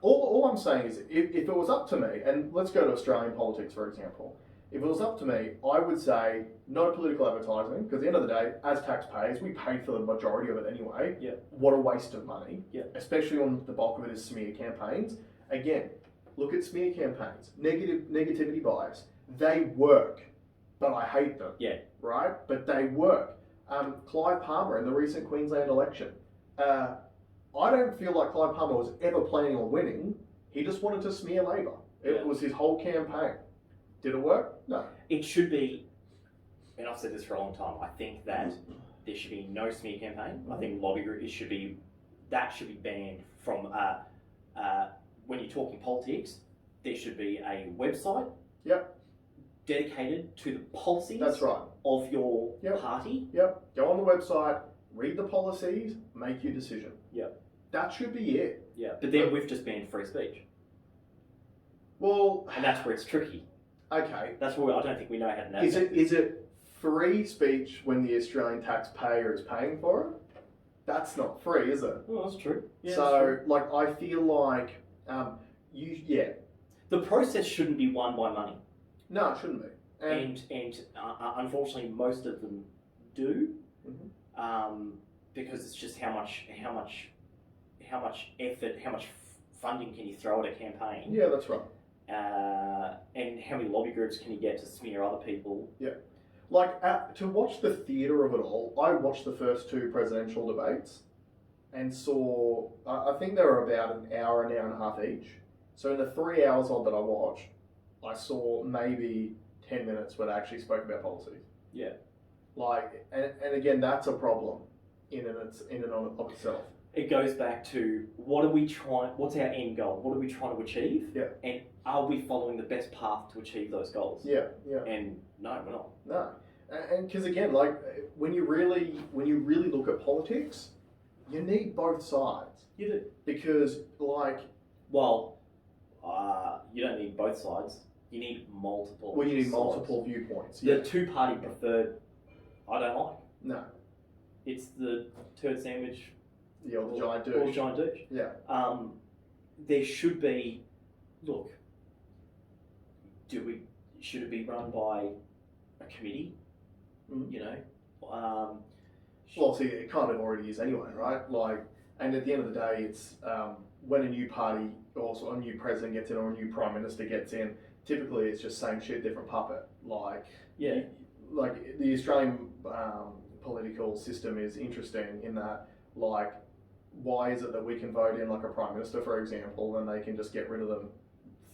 All I'm saying is, if it was up to me, and let's go to Australian politics for example. If it was up to me, I would say no political advertising, because at the end of the day, as taxpayers, we paid for the majority of it anyway. Yeah. What a waste of money. Yeah. Especially when the bulk of it is smear campaigns. Again, look at smear campaigns. Negativity bias. They work, but I hate them. Yeah. Right? But they work. Clive Palmer in the recent Queensland election. I don't feel like Clive Palmer was ever planning on winning. He just wanted to smear Labor. It was his whole campaign. Did it work? No. It should be, and I've said this for a long time, I think that there should be no smear campaign. I think lobby group should be banned from, when you're talking politics, there should be a website dedicated to the policies That's right. of your party. Yep. Go on the website, read the policies, make your decision. Yep. That should be it. Yeah. But then we've just banned free speech. Well, and that's where it's tricky. Okay. That's where I don't think we know how to navigate. Is it free speech when the Australian taxpayer is paying for it? That's not free, is it? Well, that's true. Yeah, so, that's true. like, I feel like the process shouldn't be won by money. No, it shouldn't be. And unfortunately, most of them do, because it's just how much effort, how much funding can you throw at a campaign? Yeah, that's right. And how many lobby groups can you get to smear other people? Yeah. Like, to watch the theatre of it all, I watched the first two presidential debates and saw, I think they were about an hour and a half each. So in the 3 hours odd that I watched, I saw maybe 10 minutes where they actually spoke about policy. Yeah. Like, and again, that's a problem in and of itself. It goes back to what's our end goal? What are we trying to achieve? Yeah. And are we following the best path to achieve those goals? Yeah. And no, we're not. No. And because again, like when you really look at politics, you need both sides. You do. Because you don't need both sides. You need multiple. Well, you need sides. multiple viewpoints. The two-party preferred, I don't like. No. It's the turd sandwich. Yeah, or the giant douche. Or the giant douche. Yeah. There should be. Look. Should it be run by a committee? Mm-hmm. You know. Well, see, it kind of already is anyway, right? Like, and at the end of the day, it's when a new party or a new president gets in or a new prime minister gets in. Typically, it's just same shit, different puppet. Like, like the Australian political system is interesting in that, like, why is it that we can vote in like a prime minister, for example, and they can just get rid of them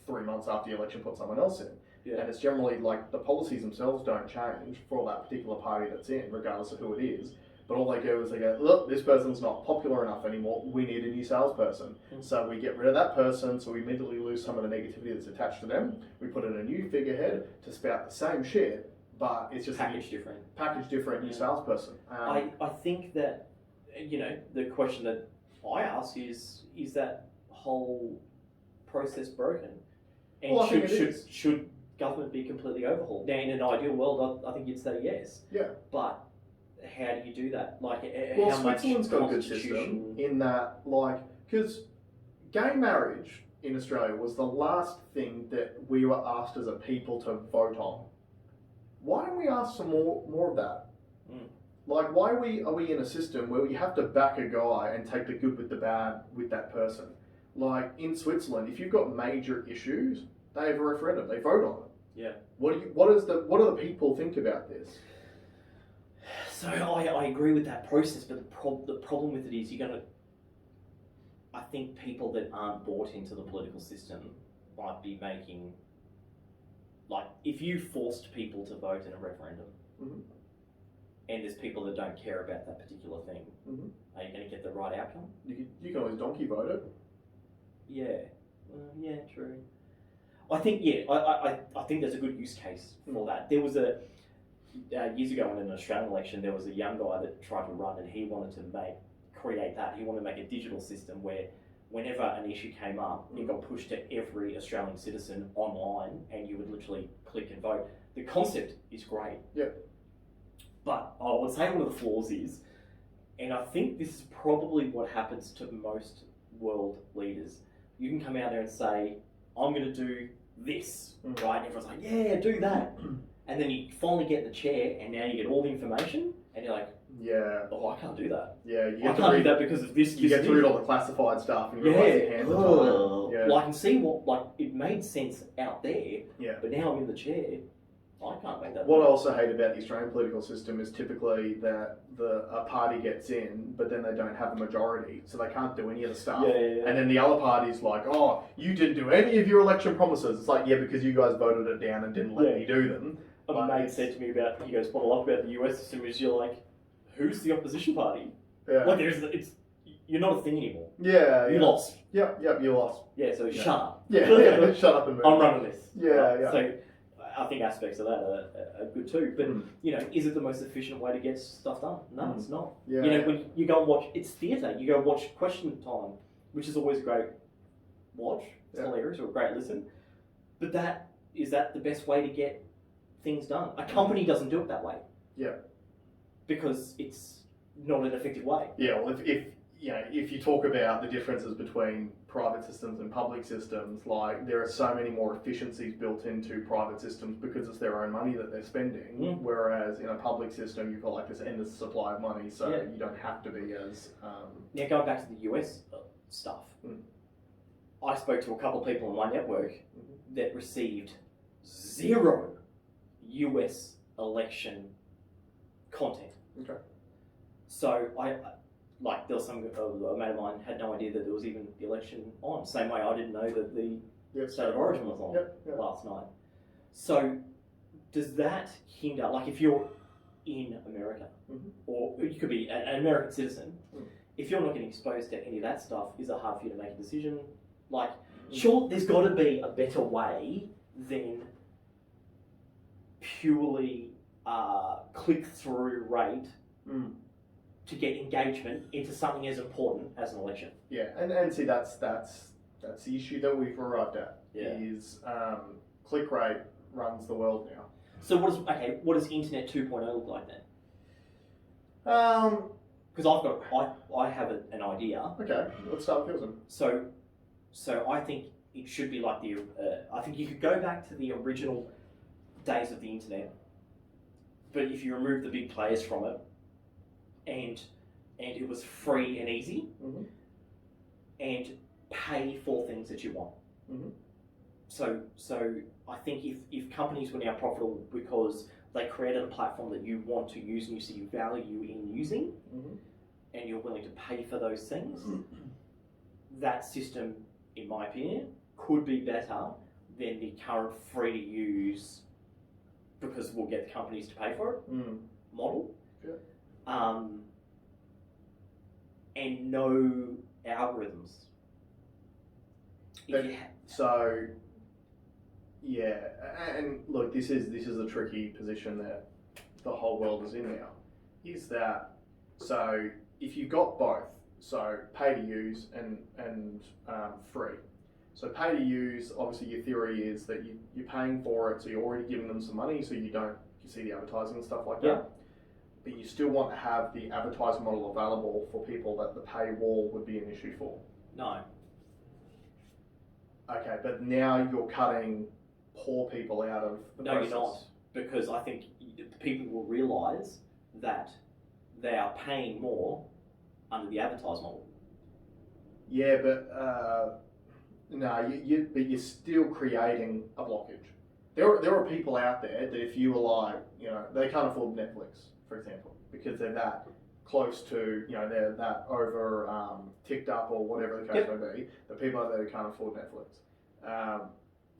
3 months after the election, put someone else in? Yeah. And it's generally like the policies themselves don't change for that particular party that's in, regardless of who it is. But all they do is they go, look, this person's not popular enough anymore. We need a new salesperson. Mm-hmm. So we get rid of that person. So we immediately lose some of the negativity that's attached to them. We put in a new figurehead to spout the same shit, but it's just packaged different new salesperson. I think that, the question that I ask is that whole process broken? And well, should government be completely overhauled? Now, in an ideal world, I think you'd say yes. Yeah. But how do you do that? Like, well, how much Switzerland's got a good system in that, like, because gay marriage in Australia was the last thing that we were asked as a people to vote on. Why don't we ask for more of that? Like, why are we in a system where we have to back a guy and take the good with the bad with that person? Like, in Switzerland, if you've got major issues, they have a referendum, they vote on it. Yeah. What do the people think about this? So I agree with that process, but the problem with it is I think people that aren't bought into the political system might be making, like, if you forced people to vote in a referendum, Mm-hmm. and there's people that don't care about that particular thing, Mm-hmm. are you going to get the right outcome? You can always donkey vote it. Yeah. Yeah, true. I think, I think there's a good use case for that. There was years ago in an Australian election, there was a young guy that tried to run, and he wanted to create that. He wanted to make a digital system where whenever an issue came up, it got pushed to every Australian citizen online, and you would literally click and vote. The concept is great. Yeah. But I would say one of the flaws is, and I think this is probably what happens to most world leaders, you can come out there and say, I'm going to do this, right? And everyone's like, yeah, do that. And then you finally get in the chair, and now you get all the information, and you're like, yeah, oh, I can't do that. Yeah, I can't do that because of this. You get to read all the classified stuff, and you realize your hands are tied. Yeah. Well, I can see it made sense out there, Yeah. but now I'm in the chair, I can't make that. What I also hate about the Australian political system is typically that a party gets in, but then they don't have a majority, so they can't do any of the stuff. Yeah. And then the other party's like, oh, you didn't do any of your election promises. It's like, yeah, because you guys voted it down and didn't let me do them. A mate said to me he goes, what I love about the US system is you're like, who's the opposition party? Yeah. Like, you're not a thing anymore. Yeah. You lost. Yep, you lost. Yeah, so shut up. Yeah, shut up and move. I'm running this. Yeah. So I think aspects of that are good too. But, is it the most efficient way to get stuff done? No, it's not. Yeah. When you go and watch, it's theatre. You go watch Question Time, which is always a great watch. It's hilarious, or a great listen. But is that the best way to get things done? A company doesn't do it that way. Yeah. Because it's not an effective way. Yeah, well, if you talk about the differences between private systems and public systems, like there are so many more efficiencies built into private systems because it's their own money that they're spending, whereas in a public system you've got like this endless supply of money, so you don't have to be as... Now going back to the US stuff, I spoke to a couple of people in my network that received 0 US election content. Okay. So there was a mate of mine had no idea that there was even the election on. Same way I didn't know that the State of Origin was on last night. So does that hinder, like if you're in America, or you could be an American citizen, if you're not getting exposed to any of that stuff, is it hard for you to make a decision? Like, sure, there's got to be a better way than purely click-through rate to get engagement into something as important as an election. Yeah, and see that's the issue that we've arrived at. Yeah. Is click rate runs the world now. So what does Internet 2.0 look like then? Because I have an idea. Okay, let's start with yours. So I think it should be like I think you could go back to the original days of the internet, but if you remove the big players from it, and it was free and easy, and pay for things that you want. So I think if companies were now profitable because they created a platform that you want to use and you see value in using, and you're willing to pay for those things, that system, in my opinion, could be better than the current free to use because we'll get the companies to pay for it model. Yeah. And no algorithms. And look, this is a tricky position that the whole world is in now. Is that so? If you've got both, so pay to use and free. So pay to use, obviously your theory is that you're paying for it, so you're already giving them some money, so you see the advertising and stuff like that. But you still want to have the advertising model available for people that the paywall would be an issue for. No. Okay, but now you're cutting poor people out of the process. No, you're not. Because I think people will realise that they are paying more under the advertising model. Yeah, but no, but you're still creating a blockage. there are people out there that if you were like, they can't afford Netflix, for example, because they're that close to, they're that over ticked up or whatever the case may be. The people out there who can't afford Netflix,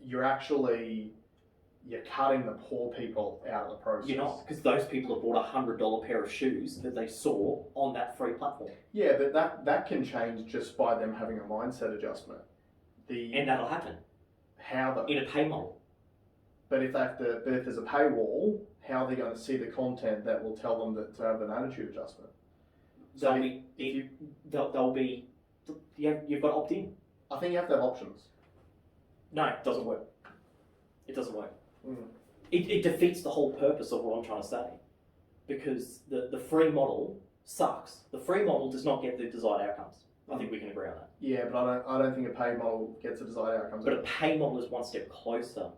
you're cutting the poor people out of the process. You're not, because those people have bought $100 pair of shoes that they saw on that free platform. Yeah, but that can change just by them having a mindset adjustment. And that'll happen. How though? In a pay model. But if there's a paywall, how are they going to see the content that will tell them that to have an attitude adjustment? So you've got to opt in. I think you have to have options. No, it doesn't work. It doesn't work. Mm. It defeats the whole purpose of what I'm trying to say. Because the free model sucks. The free model does not get the desired outcomes. I think we can agree on that. Yeah, but I don't think a paid model gets the desired outcomes. But a paid model is one step closer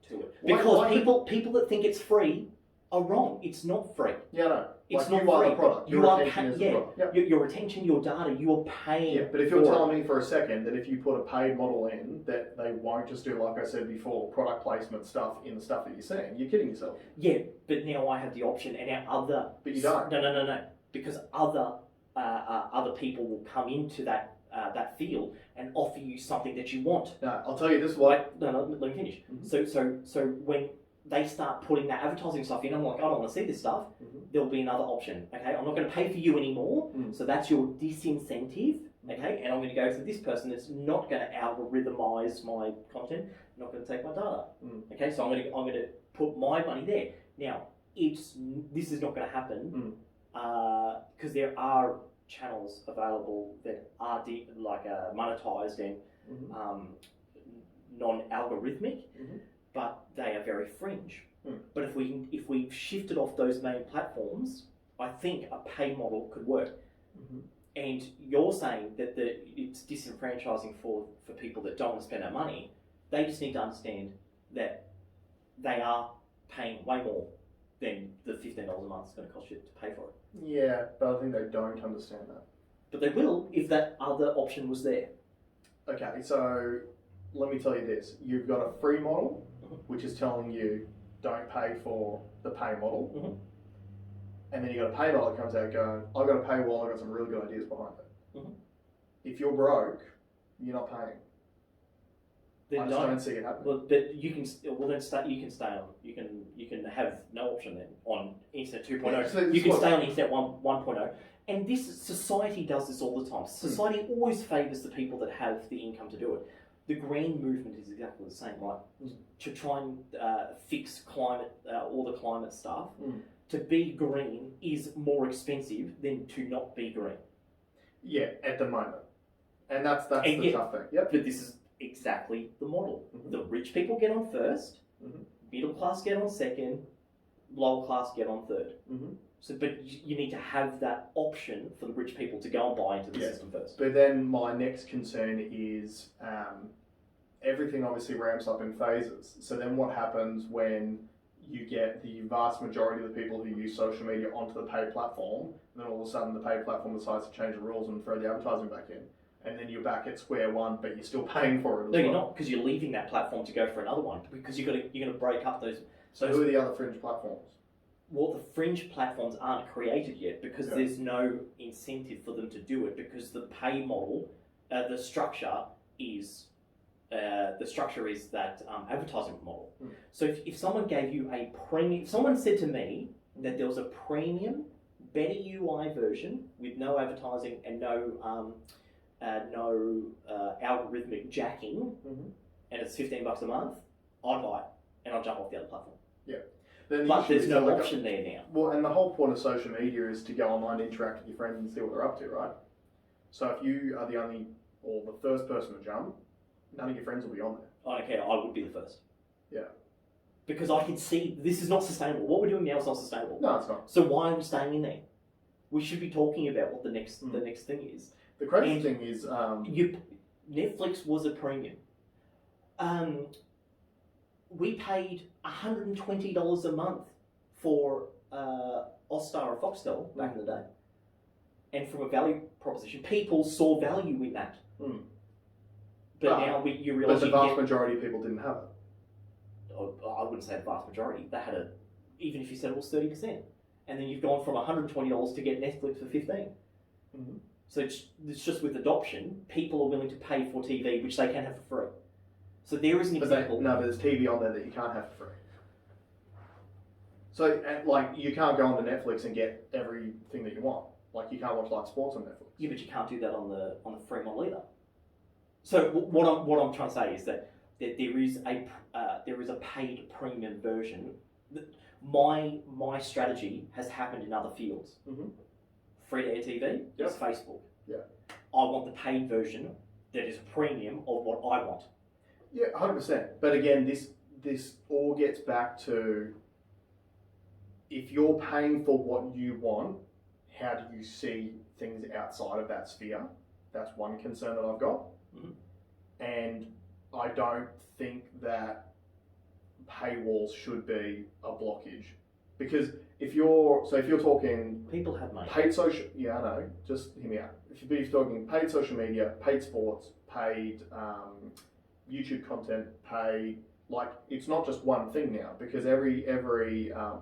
to it. Because people that think it's free are wrong. It's not free. Yeah, no. It's not free. The product. Your attention is the product. Yep. Your attention, your data, you are paying. Yeah, but if you're telling me for a second that if you put a paid model in, that they won't just do, like I said before, product placement stuff in the stuff that you're seeing, you're kidding yourself. Yeah, but now I have the option, and our other. But you don't. No. Because other people will come into that field and offer you something that you want. No, I'll tell you this way. No, let me finish. Mm-hmm. So when they start putting that advertising stuff in, I'm like, I don't want to see this stuff. Mm-hmm. There'll be another option. Okay, I'm not going to pay for you anymore. So that's your disincentive. Okay, and I'm going to go to this person that's not going to algorithmize my content, not going to take my data. Okay, so I'm going to put my money there. Now, this is not going to happen because there are channels available that are monetized and non-algorithmic, but they are very fringe. But if we shifted off those main platforms, I think a pay model could work. And you're saying that it's disenfranchising for people that don't want to spend that money. They just need to understand that they are paying way more than the $15 a month is going to cost you to pay for it. Yeah, but I think they don't understand that. But they will if that other option was there. Okay, so let me tell you this. You've got a free model, which is telling you don't pay for the pay model. And then you've got a pay model that comes out going, I've got a paywall, I've got some really good ideas behind it. If you're broke, you're not paying. Then I just don't see it happening. Well, but you can you can stay on. You can have no option then on Internet 2.0. Yeah, so you can stay on Internet 1.0. And society does this all the time. Society always favours the people that have the income to do it. The green movement is exactly the same, right? To try and fix climate, all the climate stuff. To be green is more expensive than to not be green. Yeah, at the moment. And that's the tough thing. Yep. But this is exactly the model. The rich people get on first, middle class get on second, lower class get on third. So, but you need to have that option for the rich people to go and buy into the system first. But then my next concern is everything obviously ramps up in phases. So then what happens when you get the vast majority of the people who use social media onto the paid platform, and then all of a sudden the paid platform decides to change the rules and throw the advertising back in? And then you're back at square one, but you're still paying for it as well. No, you're not, because you're leaving that platform to go for another one, because you're going to break up those. So who are the other fringe platforms? Well, the fringe platforms aren't created yet because there's no incentive for them to do it, because the pay model, the structure is that advertising model. So if someone gave you a premium, if someone said to me that there was a premium, better UI version with no advertising and no algorithmic jacking, and it's $15 a month, I'd buy it and I'd jump off the other platform. Yeah. Then but there's no option there now. Well, and the whole point of social media is to go online, interact with your friends and see what they're up to, right? So if you are the only or the first person to jump, none of your friends will be on there. I don't care, I would be the first. Yeah. Because I can see this is not sustainable. What we're doing now is not sustainable. No, it's not. So why are we staying in there? We should be talking about what the next thing is. The crazy thing is... Netflix was a premium. We paid $120 a month for Austar or Foxtel back in the day. And from a value proposition, people saw value in that. But now you realise... But the vast majority of people didn't have it. I wouldn't say the vast majority, they had even if you said it was 30%. And then you've gone from $120 to get Netflix for $15. Mm-hmm. So it's just with adoption, people are willing to pay for TV, which they can have for free. So there is an example. But there's TV on there that you can't have for free. So, like, you can't go onto Netflix and get everything that you want. Like, you can't watch live sports on Netflix. Yeah, but you can't do that on the free model either. So what I'm trying to say is that there is a paid premium version. My strategy has happened in other fields. Mm-hmm. Free-to-air TV is Facebook. Yeah. I want the paid version that is premium of what I want. Yeah, 100%. But again, this all gets back to, if you're paying for what you want, how do you see things outside of that sphere? That's one concern that I've got. Mm-hmm. And I don't think that paywalls should be a blockage. Because if you're talking people have money. Paid social, yeah, I know. Just hear me out. If you're talking paid social media, paid sports, paid YouTube content, paid, like, it's not just one thing now, because every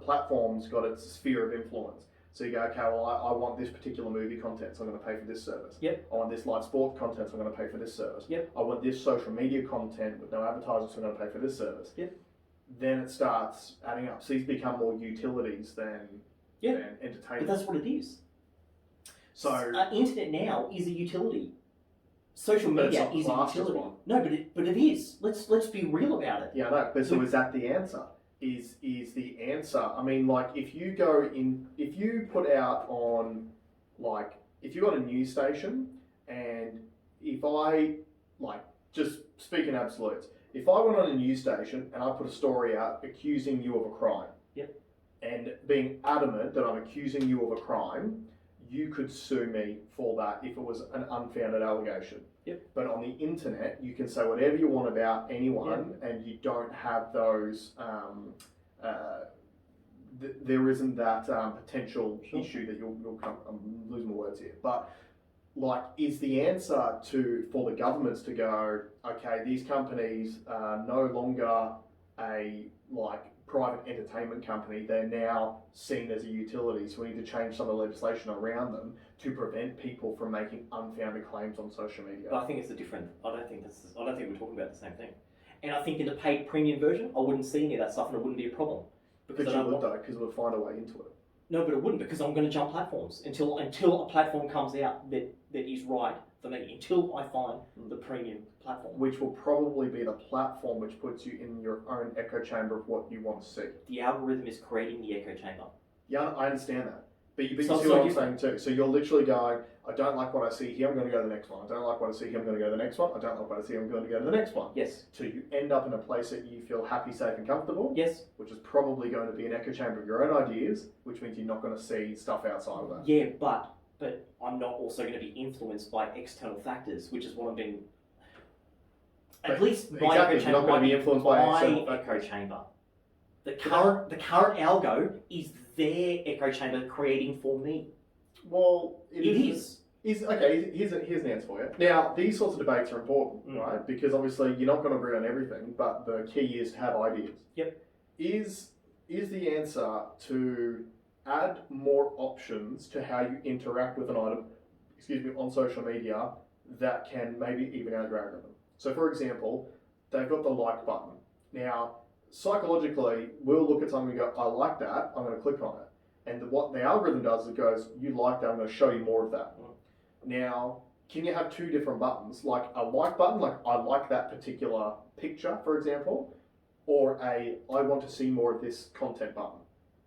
platform's got its sphere of influence. So you go, okay, well, I want this particular movie content, so I'm going to pay for this service. Yep. I want this live sport content, so I'm going to pay for this service. Yep. I want this social media content with no advertisers, so I'm going to pay for this service. Yep. Then it starts adding up. So these become more utilities than entertainment. But that's what it is. So internet now is a utility. Social media is a utility. No, but it is. Let's be real about it. Yeah, I know. But so is that the answer? Is the answer? I mean, like, if you put out on, like, if you got a news station, and if I, like, just speaking absolutes, if I went on a news station and I put a story out accusing you of a crime, and being adamant that I'm accusing you of a crime, you could sue me for that if it was an unfounded allegation. But on the internet, you can say whatever you want about anyone, and you don't have those. There isn't that potential issue that you'll come. I'm losing my words here, but, like, is the answer for the governments to go, okay, these companies are no longer a, like, private entertainment company, they're now seen as a utility, so we need to change some of the legislation around them to prevent people from making unfounded claims on social media. But I think it's a different. I don't think we're talking about the same thing. And I think in the paid premium version, I wouldn't see any of that stuff, and it wouldn't be a problem. Because you would, though, because we'll find a way into it. No, but it wouldn't, because I'm going to jump platforms until a platform comes out that is right for me. Until I find the premium platform, which will probably be the platform which puts you in your own echo chamber of what you want to see. The algorithm is creating the echo chamber. Yeah, I understand that. But you see what I'm saying too. So you're literally going, I don't like what I see here, I'm going to go to the next one. I don't like what I see here, I'm going to go to the next one. I don't like what I see, I'm going to go to the next one. Yes. So you end up in a place that you feel happy, safe and comfortable. Yes. Which is probably going to be an echo chamber of your own ideas, which means you're not going to see stuff outside of that. Yeah, but I'm not also going to be influenced by external factors, which is what I'm being... At least my echo chamber not going to be influenced by echo chamber. The current algo is their echo chamber creating for me. Well, it is. Okay, here's an answer for you. Now, these sorts of debates are important, right? Because obviously you're not going to agree on everything, but the key is to have ideas. Yep. Is the answer to add more options to how you interact with an item, on social media that can maybe even out your algorithm? So, for example, they've got the like button. Now, psychologically, we'll look at something and go, I like that, I'm going to click on it. And what the algorithm does is it goes, you like that, I'm going to show you more of that. Now, can you have two different buttons? Like a like button, like I like that particular picture, for example, or I want to see more of this content button.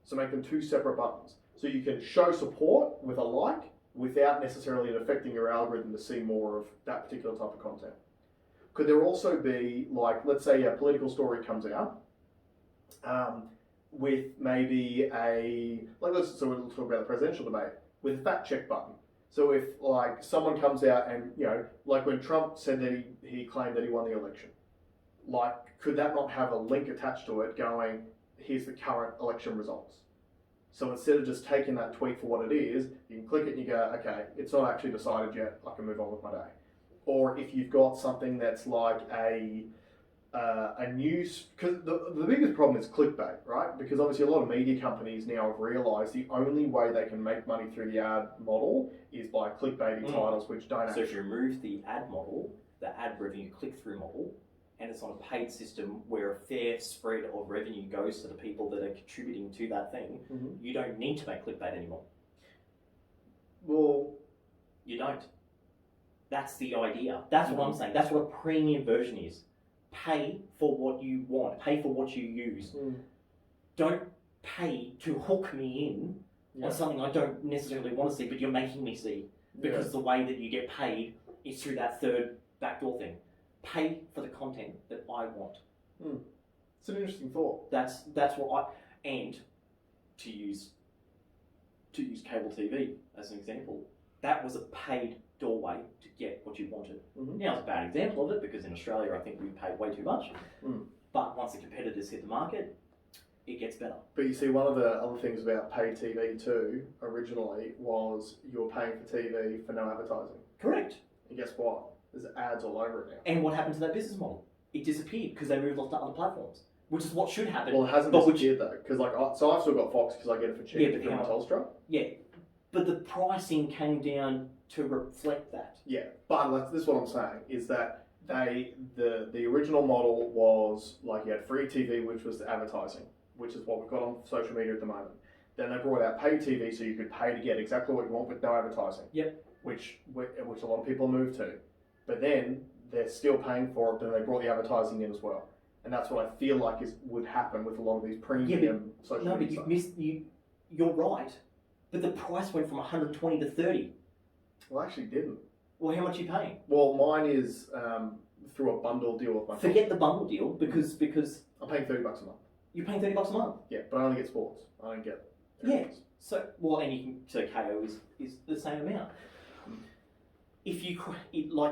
So make them two separate buttons. So you can show support with a like without necessarily affecting your algorithm to see more of that particular type of content. Could there also be, like, let's say a political story comes out, with maybe we'll talk about the presidential debate, with a fact check button. So if, like, someone comes out and, like when Trump said that he claimed that he won the election, like, could that not have a link attached to it going, here's the current election results? So instead of just taking that tweet for what it is, you can click it and you go, okay, it's not actually decided yet, I can move on with my day. Or if you've got something that's like a news, because the biggest problem is clickbait, right? Because obviously a lot of media companies now have realised the only way they can make money through the ad model is by clickbaiting titles which don't So if you remove the ad model, the ad revenue click-through model, and it's on a paid system where a fair spread of revenue goes to the people that are contributing to that thing, you don't need to make clickbait anymore. Well, you don't. That's the idea. That's what I'm saying. That's what a premium version is. Pay for what you want. Pay for what you use. Don't pay to hook me in on something I don't necessarily want to see, but you're making me see. Because the way that you get paid is through that third backdoor thing. Pay for the content that I want. It's an interesting thought. That's what and to use cable TV as an example, that was a paid doorway to get what you wanted. Now it's a bad example of it because in Australia I think we paid way too much. But once the competitors hit the market, it gets better. But you see, one of the other things about paid TV too, originally, was you were paying for TV for no advertising. Correct. And guess what? There's ads all over it now. And what happened to that business model? It disappeared because they moved off to other platforms, which is what should happen. Well, it hasn't disappeared though, because so I've still got Fox because I get it for cheap through my Telstra. Yeah, but the pricing came down to reflect that. Yeah, but this is what I'm saying, is that the original model was like you had free TV, which was advertising, which is what we've got on social media at the moment. Then they brought out paid TV, so you could pay to get exactly what you want with no advertising. Yep. Which a lot of people moved to. But then they're still paying for it, but they brought the advertising in as well. And that's what I feel like would happen with a lot of these premium social media sites. You're right, but the price went from 120 to 30. Well, I actually didn't. Well, how much are you paying? Well, mine is through a bundle deal with my phone. Forget the bundle deal because I'm paying $30 a month. You're paying $30 a month. Yeah, but I only get sports. I don't get. So KO is the same amount. If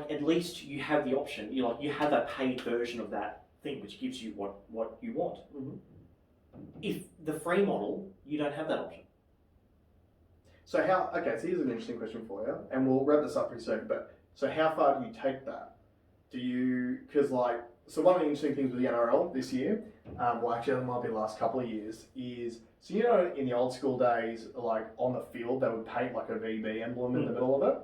at least you have the option. You have a paid version of that thing, which gives you what you want. If the free model, you don't have that option. So so here's an interesting question for you, and we'll wrap this up pretty soon, but so how far do you take that? So one of the interesting things with the NRL this year, actually it might be the last couple of years, is, so in the old school days, like on the field, they would paint like a VB emblem in the middle of it.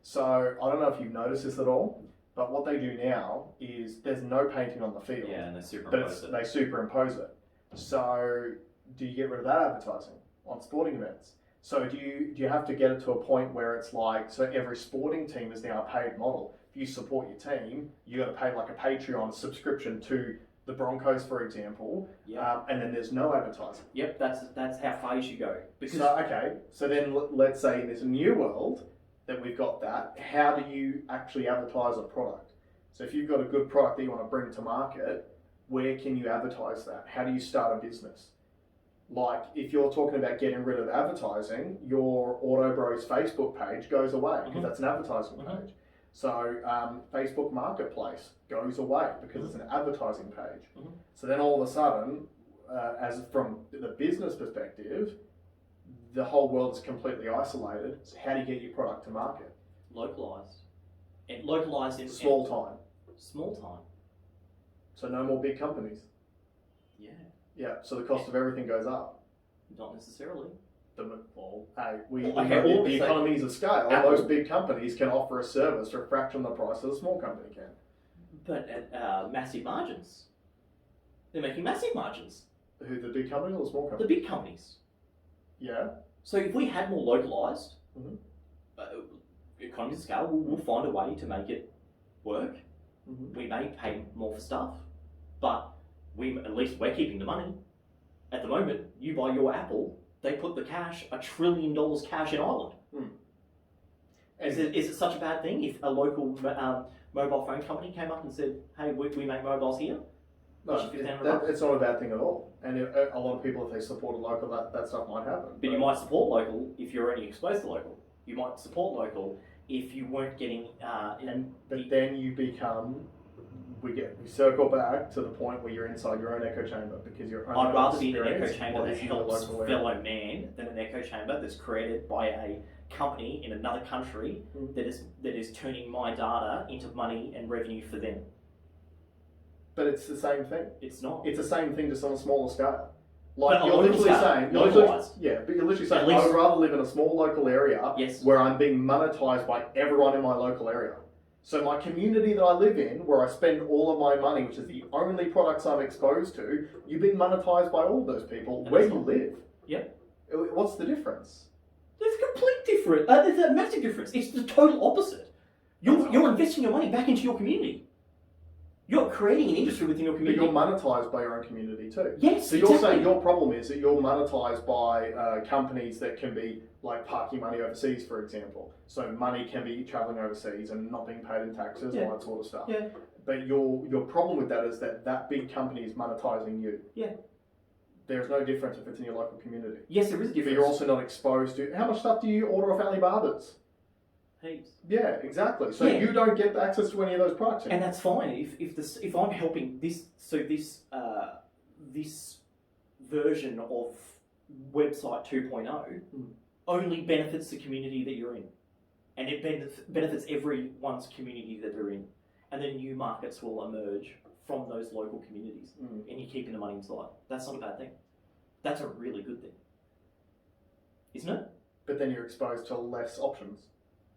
So I don't know if you've noticed this at all, but what they do now is there's no painting on the field. Yeah, and they superimpose it. They superimpose it. So do you get rid of that advertising on sporting events? So do you have to get it to a point where it's like, so every sporting team is now a paid model. If you support your team, you got to pay like a Patreon subscription to the Broncos, for example, and then there's no advertising. Yep, that's how far you should go. So then let's say in this new world that we've got that, how do you actually advertise a product? So if you've got a good product that you want to bring to market, where can you advertise that? How do you start a business? Like, if you're talking about getting rid of advertising, your Auto Bros Facebook page goes away because that's an advertising page. So Facebook Marketplace goes away because it's an advertising page. So then all of a sudden, as from the business perspective, the whole world is completely isolated. So how do you get your product to market? Localized. And localized in small time. Small time. So no more big companies. Yeah, so the cost of everything goes up. Not necessarily. The economies of scale. Apple. Those big companies can offer a service for a fraction of the price that a small company can. But at massive margins. They're making massive margins. Who, the big companies or the small The companies? big companies. Yeah. So if we had more localized economies of scale, we'll find a way to make it work. We may pay more for stuff, but at least we're keeping the money. At the moment, you buy your Apple, they put the cash, $1 trillion cash in Ireland. Is it such a bad thing if a local mobile phone company came up and said, hey, we make mobiles here? No, it's not a bad thing at all. And a lot of people, if they support a local, that stuff might happen. But you might support local if you're only exposed to local. You might support local if you weren't getting... then you become... We circle back to the point where you're inside your own echo chamber because you're. I'd rather be in an echo chamber that helps fellow man than an echo chamber that's created by a company in another country that is turning my data into money and revenue for them. But it's the same thing. It's not. It's the same thing, just on a smaller scale. Like But you're literally saying, but you're literally saying, I would rather live in a small local area where I'm being monetized by everyone in my local area. So my community that I live in, where I spend all of my money, which is the only products I'm exposed to, you're being monetized by all of those people where you live. Yep. What's the difference? There's a complete difference. There's a massive difference. It's the total opposite. You're investing your money back into your community. You're creating an industry within your community. But you're monetized by your own community too. Yes, so you're saying your problem is that you're monetized by companies that can be like parking money overseas, for example. So money can be traveling overseas and not being paid in taxes, all that sort of stuff. Yeah. But your problem with that is that big company is monetizing you. Yeah. There's no difference if it's in your local community. Yes, there is a difference. But you're also not exposed to... How much stuff do you order off Alibaba's? Heaps. Yeah, exactly. So you don't get access to any of those products anymore. And that's fine if I'm helping this version of website 2.0 only benefits the community that you're in, and it benefits everyone's community that they're in, and then new markets will emerge from those local communities, and you're keeping the money inside. That's not a bad thing. That's a really good thing, isn't it? But then you're exposed to less options.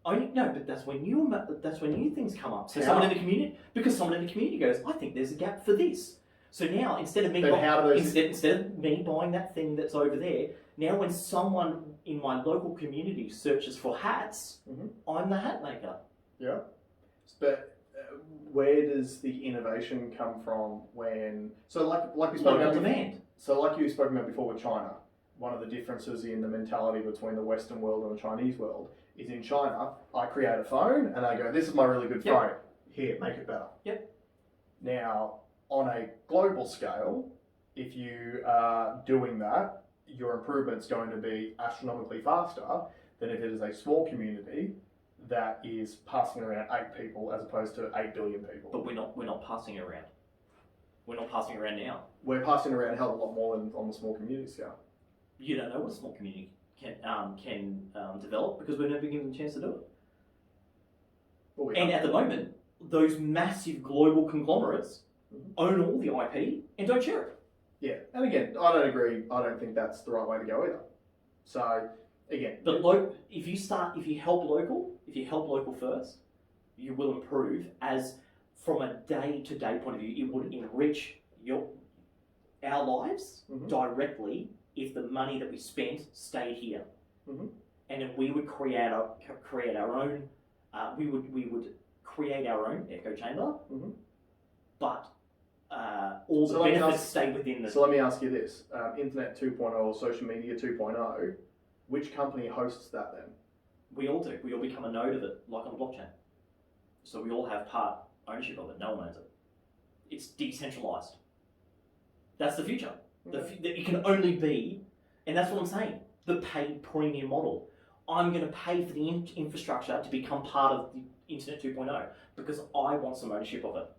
But that's when new things come up. So someone in the community goes, I think there's a gap for this. So now instead of me buying that thing that's over there, now when someone in my local community searches for hats, I'm the hat maker. Yeah, but where does the innovation come from when? So like we spoke about demand. So like you spoke about before with China, one of the differences in the mentality between the Western world and the Chinese world is in China, I create a phone and I go, this is my really good phone. Here, make it better. Yep. Now, on a global scale, if you are doing that, your improvement's going to be astronomically faster than if it is a small community that is passing around 8 people as opposed to 8 billion people. But we're not passing it around. We're not passing it around now. We're passing around a hell of a lot more than on the small community scale. You don't know what a small community can develop because we've never been given the chance to do it. Well, and at the moment, those massive global conglomerates own all the IP and don't share it. Yeah, and again, I don't agree. I don't think that's the right way to go either. So, again, but if you help local first, you will improve. As from a day-to-day point of view, it would enrich our lives directly if the money that we spent stayed here, and then we would create our own. We would create our own echo chamber, but all the benefits stay within the... So let me ask you this. Internet 2.0 or social media 2.0, which company hosts that then? We all do. We all become a node of it, like on the blockchain. So we all have part ownership of it. No one owns it. It's decentralized. That's the future. It can only be, and that's what I'm saying, the paid premium model. I'm going to pay for the infrastructure to become part of the Internet 2.0 because I want some ownership of it.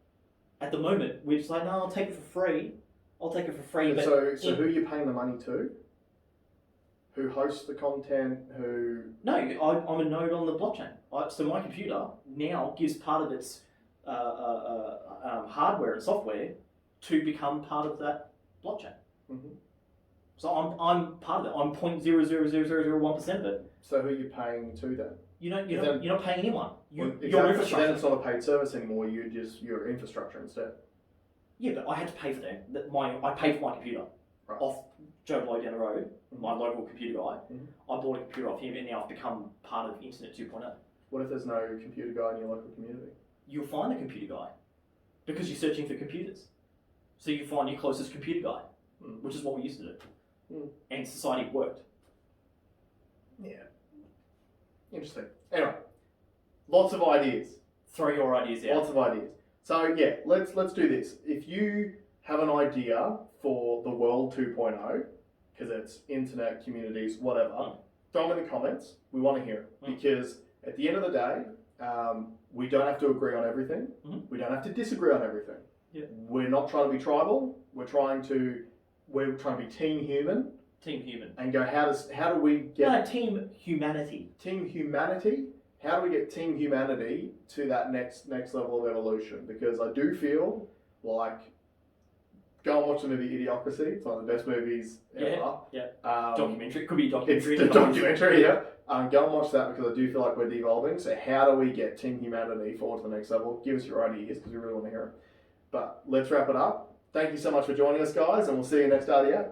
At the moment, we're just like, no, I'll take it for free. But so who are you paying the money to? Who hosts the content? No, I'm a node on the blockchain. So my computer now gives part of its hardware and software to become part of that blockchain. So I'm part of it. I'm 0.00001% of it. So who are you paying to then? You're not paying anyone. Your infrastructure. Then it's not a paid service anymore. Your infrastructure instead. Yeah, but I had to pay for that. I paid for my computer off Joe Blow down the road, my local computer guy. I bought a computer off him, and now I've become part of Internet 2.0. What if there's no computer guy in your local community? You'll find the computer guy because you're searching for computers. So you find your closest computer guy, which is what we used to do, and society worked. Yeah. Interesting. Anyway, lots of ideas. Throw your ideas out. Lots of ideas. So yeah, let's do this. If you have an idea for the world 2.0, because it's internet, communities, whatever, throw them in the comments. We want to hear it because at the end of the day, we don't have to agree on everything. We don't have to disagree on everything. Yeah. We're not trying to be tribal. We're trying to be team human. Team human. And go, how do we get... team humanity. Team humanity? How do we get team humanity to that next level of evolution? Because I do feel like Go and watch the movie Idiocracy. It's one of the best movies ever. Yeah. Documentary. Could be a It's documentary. the documentary, yeah. Go and watch that because I do feel like we're devolving. So how do we get Team Humanity forward to the next level? Give us your ideas because we really want to hear them. But let's wrap it up. Thank you so much for joining us, guys, and we'll see you next RDO.